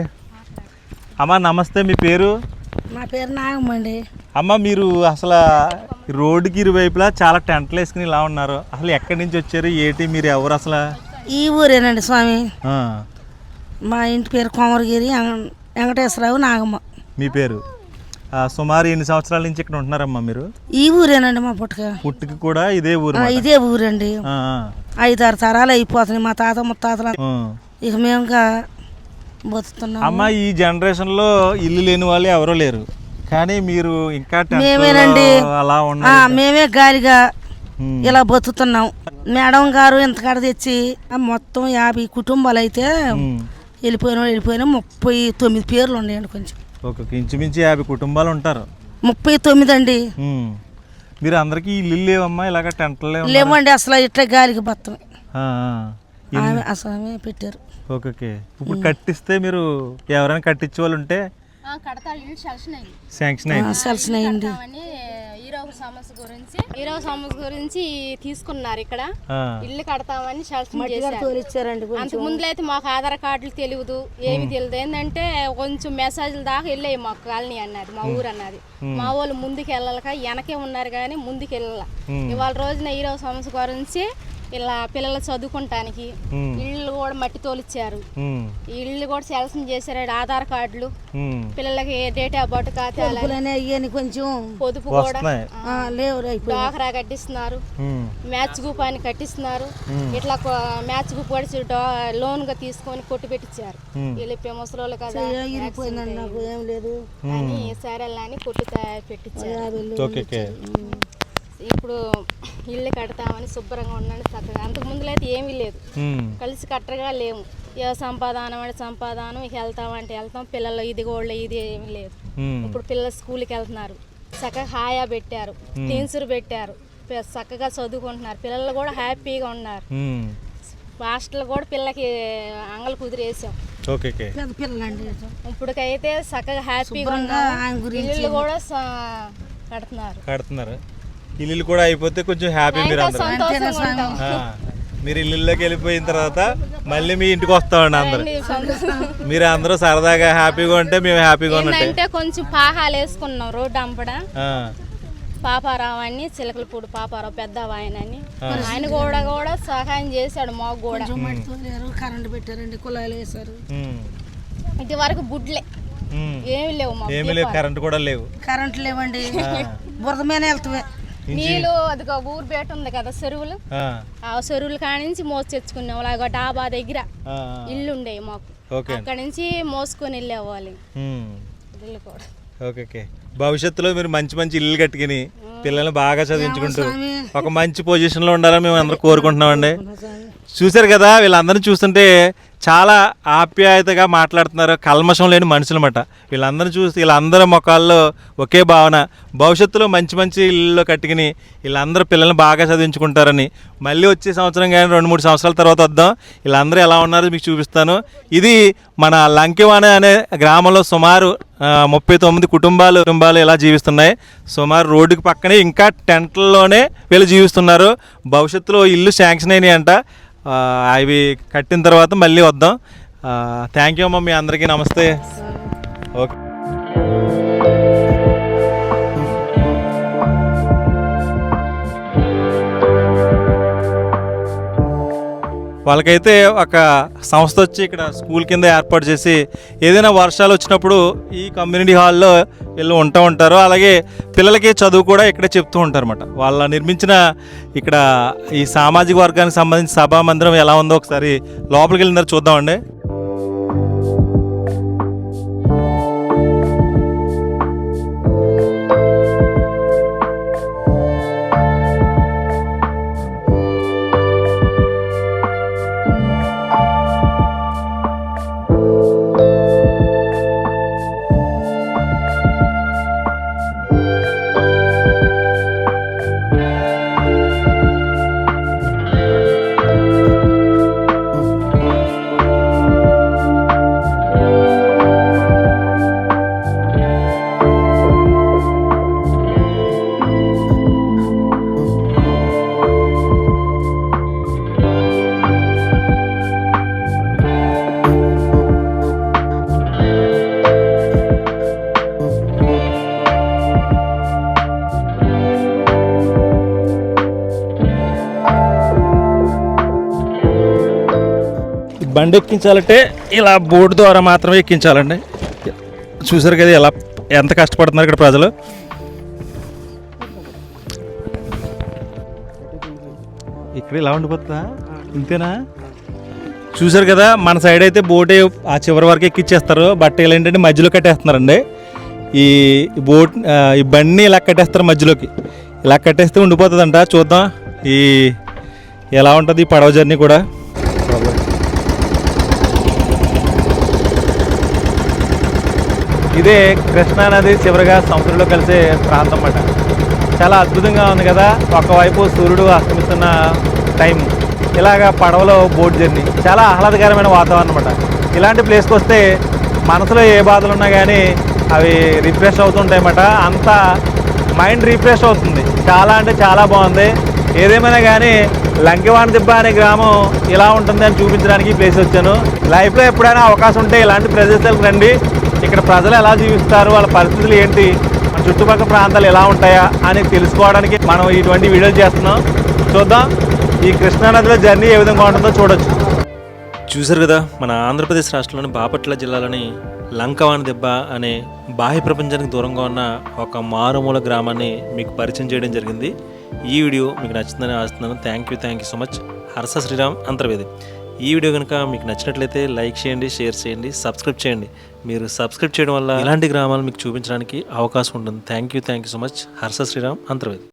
అమ్మా నమస్తే, మీ పేరు?
నా పేరు నాగమ్మండి.
అమ్మ, మీరు అసలు రోడ్డుకి ఇరువైపులా చాలా టెంట్లు వేసుకుని ఇలా ఉన్నారు. అసలు ఎక్కడి నుంచి వచ్చారు ఏంటి, మీరు ఎవరు అసలు?
ఈ ఊరేనండి స్వామి. మా ఇంటి పేరు కోమరగిరి, వెంకటేశ్వరరావు నాగమ్మ.
మీ పేరు? సుమారు ఎన్ని సంవత్సరాల నుంచి ఇక్కడ ఉంటున్నారమ్మా మీరు?
ఈ ఊరేనండి మా
పుట్టుక కూడా ఇదే ఊరు?
ఇదే ఊరండి. 5-6 తరాలు అయిపోతున్నాయి, మా తాత ముత్తాతలు. ఇక మేము బతుకుతున్నాం.
అమ్మ, ఈ జనరేషన్ లో ఇల్లు లేని వాళ్ళు ఎవరో లేరు, కానీ మీరు ఇంకా
మేమేనండి
అలా
మేమే గాలిగా ఇలా బతుకుతున్నాం. మేడం గారు ఇంతకాడ తెచ్చి మొత్తం 50 కుటుంబాలు అయితే వెళ్ళిపోయినా 39 పేర్లు ఉన్నాయండి. కొంచెం
ఇంచుమించు 50 కుటుంబాలు ఉంటారు.
39 అండి.
మీరు అందరికి ఇల్లు లేవమ్మా? ఇలాగ టెంట్లు
లేవండి, అసలు ఇట్లా గాలికి బతమే అసలు పెట్టారు.
ఓకే, ఇప్పుడు కట్టిస్తే మీరు ఎవరైనా కట్టించే వాళ్ళు ఉంటే శాంక్షన్
అయింది.
హీరో సమస్య గురించి తీసుకున్నారు. ఇక్కడ ఇల్లు కడతామని శాంక్షన్. అంత ముందులో అయితే మాకు ఆధార్ కార్డులు తెలియదు, ఏమి తెలియదు. ఏంటంటే కొంచెం మెసేజ్లు దాకా వెళ్ళాయి మాకు కాలనీ అన్నది, మా ఊరు అన్నది. మా వాళ్ళు ముందుకు వెళ్ళాలక వెనకే ఉన్నారు కానీ ముందుకు వెళ్ళాల. ఇవాళ రోజున హీరో సమస్య గురించి ఇలా పిల్లలు చదువుకుంటానికి ఇళ్ళు కూడా మట్టి తోలిచ్చారు, ఇళ్ళు కూడా సెలక్షన్ చేశారు. ఆధార్ కార్డులు, పిల్లలకి డేట్ ఆఫ్ బర్త్ ఖాతాలు,
కొంచెం
పొదుపు కూడా డాకరా కట్టిస్తున్నారు, మ్యాచ్ గ్రూప్ అని కట్టిస్తున్నారు. ఇట్లా మ్యాచ్ గ్రూప్ కూడా లోన్ గా తీసుకొని కొట్టు పెట్టించారు. వీళ్ళు ముసలోళ్ళు కదా అని సరే అని కొట్టు పెట్టించారు. ఇప్పుడు ఇల్లు కడతామని శుభ్రంగా ఉండండి చక్కగా. అంతకు ముందులో అయితే ఏమీ లేదు, కలిసి కట్టగా లేము. ఏ సంపాదనం అంటే సంపాదనం, ఇక వెళ్తామంటే వెళ్తాం. పిల్లలు ఇది కూడా ఇది ఏమీ లేదు. ఇప్పుడు పిల్లలు స్కూల్కి వెళ్తున్నారు, చక్కగా హాయా పెట్టారు, టీన్సులు పెట్టారు, చక్కగా చదువుకుంటున్నారు. పిల్లలు కూడా హ్యాపీగా ఉన్నారు. హాస్టల్ కూడా పిల్లకి అంగలు కుదిరేసాం. ఇప్పటికైతే చక్కగా హ్యాపీగా ఉన్నారు. ఇల్లు కూడా
కడుతున్నారు. ఇల్లు కూడా అయిపోతే కొంచెం హ్యాపీ. మీరు ఇల్లులోకి వెళ్ళిపోయిన తర్వాత మళ్ళీ మీ ఇంటికి వస్తామండి అందరు. మీరు అందరూ సరదాగా హ్యాపీగా ఉంటే మేము హ్యాపీగా
ఉన్నట్టే. కొంచెం పాహాలు వేసుకున్నాం రోడ్డు అంపడ. పాపారావు అని చిలకలపూడి పాపారావు పెద్ద ఆయన కూడా సహాయం చేశాడు. మాకు కూడా
కరెంట్ పెట్టారండి, కుళాయిలు వేసారు.
ఇది వరకు బుడ్లే ఏమి లేవు,
ఏమి లేవు, కరెంట్ కూడా లేవు.
కరెంట్ లేవండి, బురద మీద వెళ్తామే.
నీళ్ళు అదిగో ఊరు బేట ఉంది కదా చెరువులు, ఆ చెరువుల కాడి నుంచి మోసి తెచ్చుకున్నాం. అలాగ డాబా దగ్గర ఇల్లు ఉండేవి మాకు, అక్కడ నుంచి మోసుకొని వెళ్ళేవాళ్ళు ఇల్లు కూడా.
భవిష్యత్తులో మీరు మంచి మంచి ఇల్లు కట్టుకుని పిల్లల్ని బాగా చదివించుకుంటూ ఒక మంచి పొజిషన్లో ఉండాలని మేము అందరూ కోరుకుంటున్నామండి. చూశారు కదా, వీళ్ళందరినీ చూస్తుంటే చాలా ఆప్యాయతగా మాట్లాడుతున్నారు, కల్మషం లేని మనుషులు అన్నమాట. వీళ్ళందరినీ చూసి వీళ్ళందరి ముఖాల్లో ఒకే భావన, భవిష్యత్తులో మంచి మంచి ఇల్లు కట్టుకుని వీళ్ళందరూ పిల్లల్ని బాగా చదివించుకుంటారని. మళ్ళీ వచ్చే సంవత్సరం కానీ 2-3 సంవత్సరాల తర్వాత వద్దాం, వీళ్ళందరూ ఎలా ఉన్నారో మీకు చూపిస్తాను. ఇది మన లంకెవాణి అనే గ్రామంలో సుమారు 39 కుటుంబాలు ఇలా జీవిస్తున్నాయి. సుమారు రోడ్డుకి పక్కనే ఇంకా టెంట్లలోనే వీళ్ళు జీవిస్తున్నారు. భవిష్యత్తులో ఇల్లు శాంక్షన్ అయినాయి అంట. అవి కట్టిన తర్వాత మళ్ళీ వద్దాం. థ్యాంక్ యూ అమ్మ, మీ అందరికీ నమస్తే. ఓకే. వాళ్ళకైతే ఒక సంస్థ వచ్చి ఇక్కడ స్కూల్ కింద ఏర్పాటు చేసి ఏదైనా వర్షాలు వచ్చినప్పుడు ఈ కమ్యూనిటీ హాల్లో వీళ్ళు ఉంటూ ఉంటారు. అలాగే పిల్లలకి చదువు కూడా ఇక్కడే చెప్తూ ఉంటారు అన్నమాట. వాళ్ళ నిర్మించిన ఇక్కడ ఈ సామాజిక వర్గానికి సంబంధించిన సభా మందిరం ఎలా ఉందో ఒకసారి లోపలికి వెళ్ళిన తర్వాత చూద్దామండి. బండి ఎక్కించాలంటే ఇలా బోర్డు ద్వారా మాత్రమే ఎక్కించాలండి. చూసారు కదా ఎలా ఎంత కష్టపడుతున్నారు ఇక్కడ ప్రజలు. ఇక్కడ ఇలా ఉండిపోతుందా, ఇంతేనా? చూసారు కదా, మన సైడ్ అయితే బోట్ ఆ చివరి వరకు ఎక్కిచ్చేస్తారు. బట్ ఇలా ఏంటంటే మధ్యలో కట్టేస్తున్నారండి. ఈ బోట్ ఈ బండిని ఇలా కట్టేస్తారు మధ్యలోకి. ఇలా కట్టేస్తే ఉండిపోతుందంట. చూద్దాం ఈ ఎలా ఉంటుంది ఈ పడవ జర్నీ కూడా. ఇదే కృష్ణానది చివరిగా సముద్రంలో కలిసే ప్రాంతం అన్నమాట. చాలా అద్భుతంగా ఉంది కదా. ఒకవైపు సూర్యుడు అస్తమిస్తున్న టైం, ఇలాగా పడవలో బోట్ జర్నీ, చాలా ఆహ్లాదకరమైన వాతావరణం అన్నమాట. ఇలాంటి ప్లేస్కి వస్తే మనసులో ఏ బాధలు ఉన్నా కానీ అవి రిఫ్రెష్ అవుతుంటాయి అన్నమాట. అంతా మైండ్ రిఫ్రెష్ అవుతుంది. చాలా అంటే చాలా బాగుంది. ఏదేమైనా కానీ లంకెవాణి దిబ్బ అనే గ్రామం ఇలా ఉంటుంది అని చూపించడానికి ఈ ప్లేస్ వచ్చాను. లైఫ్లో ఎప్పుడైనా అవకాశం ఉంటే ఇలాంటి ప్రదేశాలకు రండి. ఇక్కడ ప్రజలు ఎలా జీవిస్తారు, వాళ్ళ పరిస్థితులు ఏంటి, మన చుట్టుపక్కల ప్రాంతాలు ఎలా ఉంటాయా అని తెలుసుకోవడానికి మనం ఇటువంటి వీడియోలు చేస్తున్నాం. చూద్దాం ఈ కృష్ణానదిలో జర్నీ ఏ విధంగా ఉంటుందో చూడొచ్చు.
చూసారు కదా, మన ఆంధ్రప్రదేశ్ రాష్ట్రంలోని బాపట్ల జిల్లాలోని లంకెవాణి దిబ్బ అనే బాహ్య ప్రపంచానికి దూరంగా ఉన్న ఒక మారుమూల గ్రామాన్ని మీకు పరిచయం చేయడం జరిగింది. ఈ వీడియో మీకు నచ్చిందని ఆశిస్తున్నాను. Thank you so much. Harsha Sriram Antarvedi. ఈ వీడియో కనుక మీకు నచ్చినట్లయితే లైక్ చేయండి, షేర్ చేయండి, సబ్స్క్రైబ్ చేయండి. మీరు సబ్స్క్రైబ్ చేయడం వల్ల ఇలాంటి గ్రామాలు మీకు చూపించడానికి అవకాశం ఉంటుంది. Thank you so much. Harsha Sriram Antarvedi.